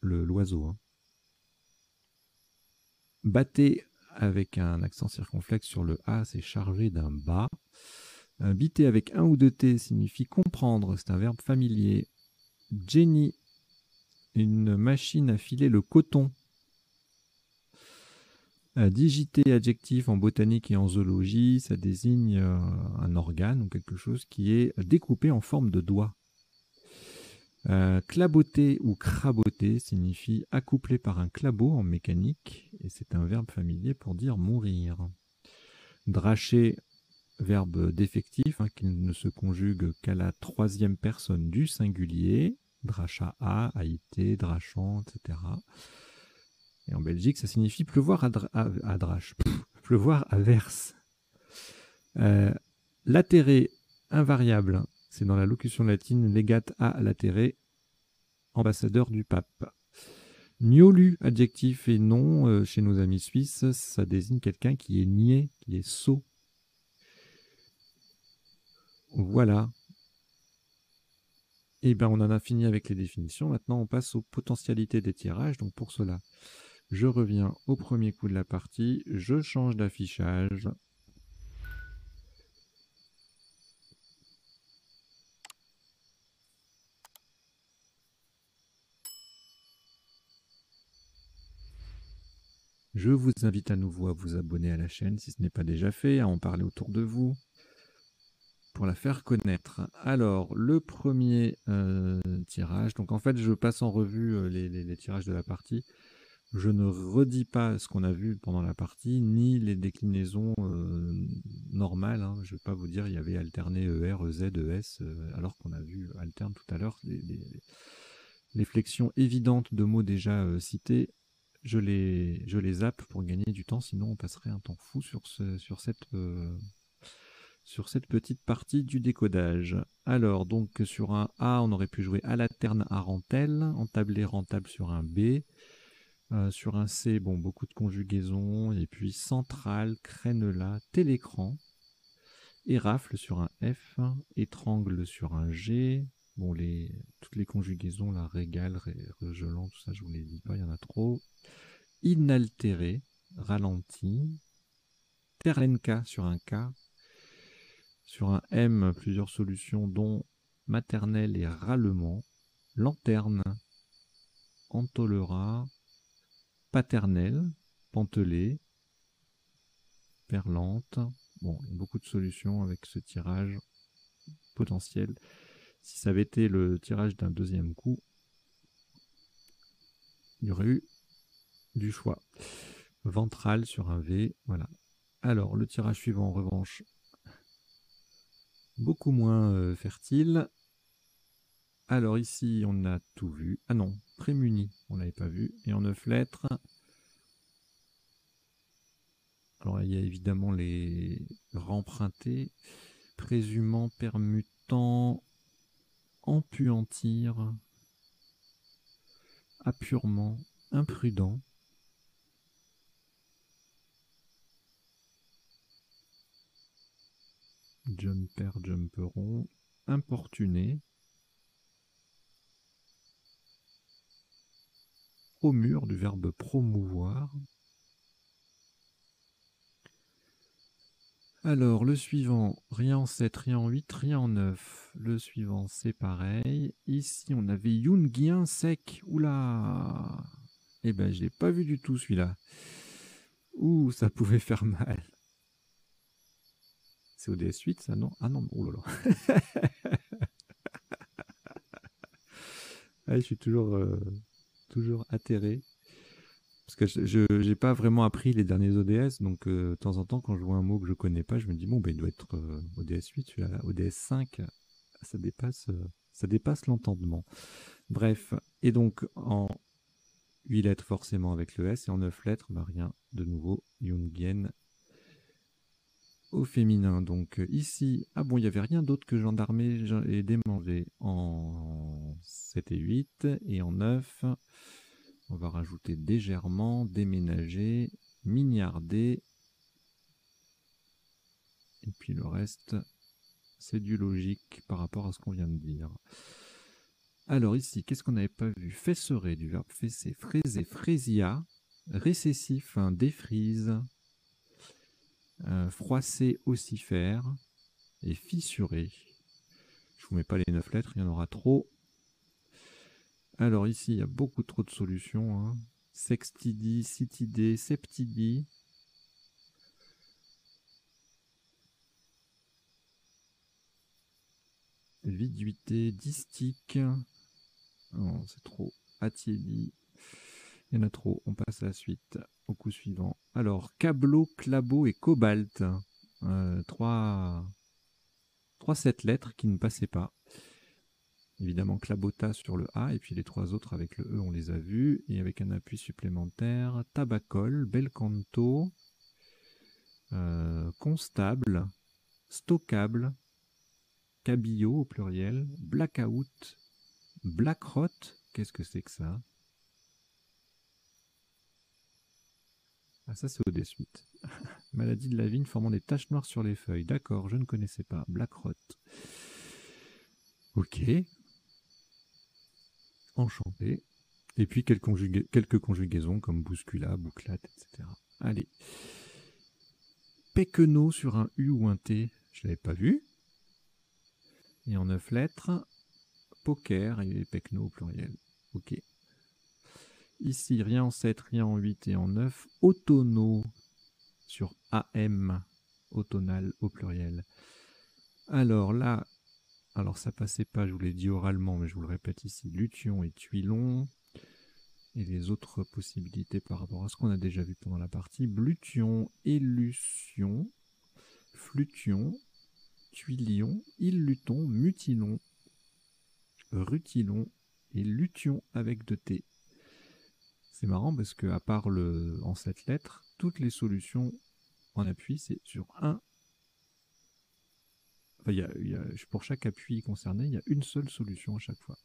L'oiseau. Hein. Batté avec un accent circonflexe sur le A, c'est chargé d'un bas. Biter avec un ou deux T signifie comprendre, c'est un verbe familier. Jenny, une machine à filer le coton. Digiter, adjectif en botanique et en zoologie, ça désigne un organe ou quelque chose qui est découpé en forme de doigt. Claboter ou craboter signifie accoupler par un clabot en mécanique, et c'est un verbe familier pour dire mourir. Dracher, verbe défectif, hein, qui ne se conjugue qu'à la troisième personne du singulier. Dracha a, aïté, drachant, etc. Et en Belgique, ça signifie pleuvoir à drache. Pleuvoir à verse. Latere, invariable, c'est dans la locution latine legat a latere, ambassadeur du pape. Niolu, adjectif et nom, chez nos amis suisses, ça désigne quelqu'un qui est niais, qui est sot. Voilà. Et bien, on en a fini avec les définitions. Maintenant, on passe aux potentialités des tirages. Donc, pour cela, je reviens au premier coup de la partie. Je change d'affichage. Je vous invite à nouveau à vous abonner à la chaîne si ce n'est pas déjà fait, à en parler autour de vous pour la faire connaître. Alors, le premier tirage. Donc, en fait, je passe en revue les tirages de la partie. Je ne redis pas ce qu'on a vu pendant la partie, ni les déclinaisons normales. Hein. Je ne vais pas vous dire il y avait alterné ER, EZ, ES, alors qu'on a vu alterne tout à l'heure. Les flexions évidentes de mots déjà cités, je les zappe pour gagner du temps, sinon on passerait un temps fou sur cette petite partie du décodage. Alors, donc sur un A, on aurait pu jouer à la terne à rentelle, entablé rentable sur un B. Sur un C, bon, beaucoup de conjugaisons, et puis centrale, crénelat, télécran, érafle sur un F, étrangle sur un G. Bon, toutes les conjugaisons, là, régale, regelant, tout ça, je vous les dis pas, il y en a trop. Inaltéré, ralenti, terlenka sur un K. Sur un M, plusieurs solutions, dont maternelle et râlement. Lanterne, entolera, paternelle, pantelée, perlante. Bon, il y a beaucoup de solutions avec ce tirage potentiel. Si ça avait été le tirage d'un deuxième coup, il y aurait eu du choix. Ventral sur un V, voilà. Alors, le tirage suivant, en revanche, beaucoup moins fertile. Alors ici, on a tout vu. Ah non, prémuni, on ne l'avait pas vu. Et en 9 lettres, alors il y a évidemment les rempruntés, présumant, permutant, empuantir, appurement, imprudent. Jumper, jumperon, importuné. Au mur du verbe promouvoir. Alors, le suivant, rien en 7, rien en 8, rien en 9. Le suivant, c'est pareil. Ici, on avait Jungien sec. Oula! Eh ben, je l'ai pas vu du tout, celui-là. Ouh, ça pouvait faire mal. C'est ODS8, ça, non? Ah non, oh là là. Ah, je suis toujours atterré. Parce que je n'ai pas vraiment appris les derniers ODS, donc de temps en temps, quand je vois un mot que je connais pas, je me dis, bon, ben, il doit être ODS 8, celui-là, ODS 5, ça dépasse l'entendement. Bref, Et donc, en 8 lettres, forcément, avec le S, et en 9 lettres, bah, rien de nouveau, Jungienne au féminin. Donc, ici, ah bon, il n'y avait rien d'autre que gendarmer et démanger en 7 et 8, et en 9, on va rajouter légèrement, déménager, mignarder, et puis le reste, c'est du logique par rapport à ce qu'on vient de dire. Alors ici, qu'est-ce qu'on n'avait pas vu? Fesserer, du verbe fesser, fraiser, fraisia, récessif, défrise, froisser, ossifère, et fissurer. Je vous mets pas les 9 lettres, il y en aura trop. Alors ici, il y a beaucoup trop de solutions. Sextidie, citidée, septidie. Viduité, distique. Non, c'est trop. Attiédie. Il y en a trop. On passe à la suite. Au coup suivant. Alors, cablo, clabo et cobalt. 3 7 lettres qui ne passaient pas. Évidemment, clabota sur le A, et puis les 3 autres avec le E, on les a vus. Et avec un appui supplémentaire, tabacol, bel canto, constable, stockable, cabillaud au pluriel, blackout, blackrot. Qu'est-ce que c'est que ça? Ah, ça, c'est au des suites. Maladie de la vigne formant des taches noires sur les feuilles. D'accord, je ne connaissais pas. Blackrot. Ok. Enchanté. Et puis quelques conjugaisons comme bouscula, bouclate, etc. Allez. Péquenot sur un U ou un T. Je ne l'avais pas vu. Et en 9 lettres, poker et pecno au pluriel. Ok. Ici, rien en 7, rien en 8 et en 9. Autono sur AM, automnal au pluriel. Alors là, ça passait pas, je vous l'ai dit oralement, mais je vous le répète ici, lution et tuilon. Et les autres possibilités par rapport à ce qu'on a déjà vu pendant la partie. Blution, élution, flution, tuilion, illuton, mutilon, rutilon et lution avec 2 T. C'est marrant parce que à part en 7 lettres, toutes les solutions en appui, c'est sur un. Enfin, pour chaque appui concerné, il y a une seule solution à chaque fois.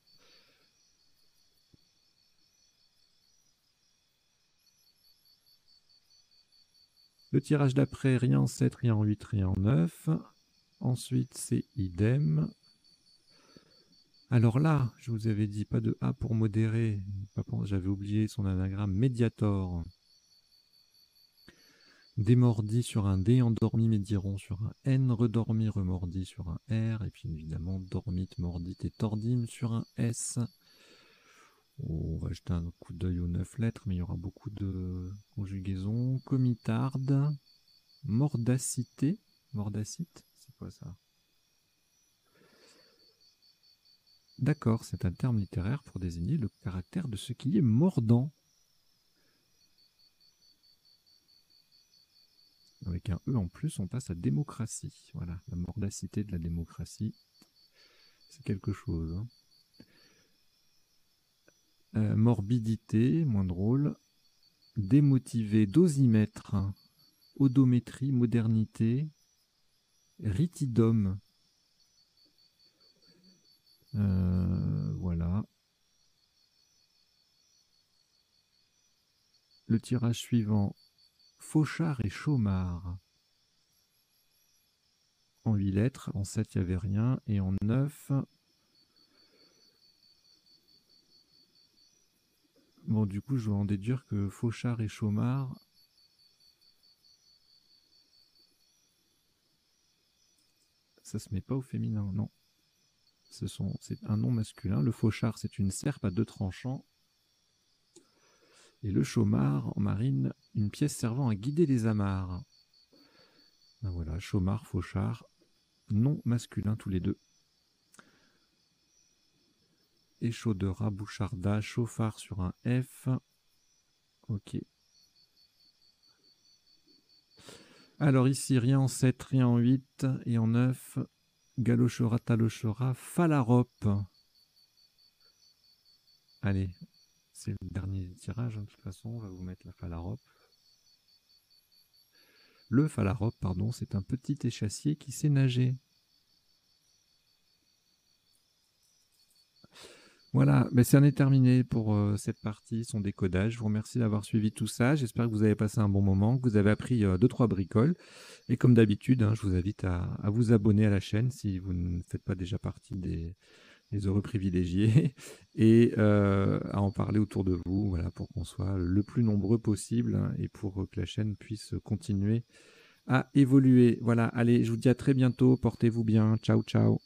Le tirage d'après, rien en 7, rien en 8, rien en 9. Ensuite, c'est idem. Alors là, je vous avais dit pas de A pour modérer. J'avais oublié son anagramme Mediator. Démordi sur un D, endormi, médiron sur un N, redormi, remordi sur un R, et puis évidemment dormite, mordite et tordime sur un S. On va jeter un coup d'œil aux 9 lettres, mais il y aura beaucoup de conjugaisons. Comitarde, mordacité, mordacite, c'est quoi ça? D'accord, c'est un terme littéraire pour désigner le caractère de ce qui est mordant. Avec un E en plus, on passe à démocratie. Voilà, la mordacité de la démocratie, c'est quelque chose. Morbidité, moins drôle. Démotivé, dosimètre, odométrie, modernité, ritidum. Voilà. Le tirage suivant, fauchard et chômard. En 8 lettres, en 7 il n'y avait rien, et en 9... Bon, du coup, je vais en déduire que fauchard et chômard... Ça se met pas au féminin, non. C'est un nom masculin. Le fauchard, c'est une serpe à 2 tranchants. Et le chômard, en marine, une pièce servant à guider les amarres. Ben voilà, chômard, fauchard, nom masculin tous les deux. Échaudera, boucharda, chauffard sur un F. Ok. Alors ici, rien en 7, rien en 8 et en 9. Galochera, talochera, phalarope. Allez, c'est le dernier tirage, hein, de toute façon, on va vous mettre la Phalarope. Le Phalarope, pardon, c'est un petit échassier qui sait nager. Voilà, mais c'en est terminé pour cette partie, son décodage. Je vous remercie d'avoir suivi tout ça. J'espère que vous avez passé un bon moment, que vous avez appris 2-3 bricoles. Et comme d'habitude, hein, je vous invite à vous abonner à la chaîne si vous ne faites pas déjà partie des heureux privilégiés et à en parler autour de vous, voilà, pour qu'on soit le plus nombreux possible, hein, et pour que la chaîne puisse continuer à évoluer. Voilà, allez, je vous dis à très bientôt. Portez-vous bien. Ciao, ciao.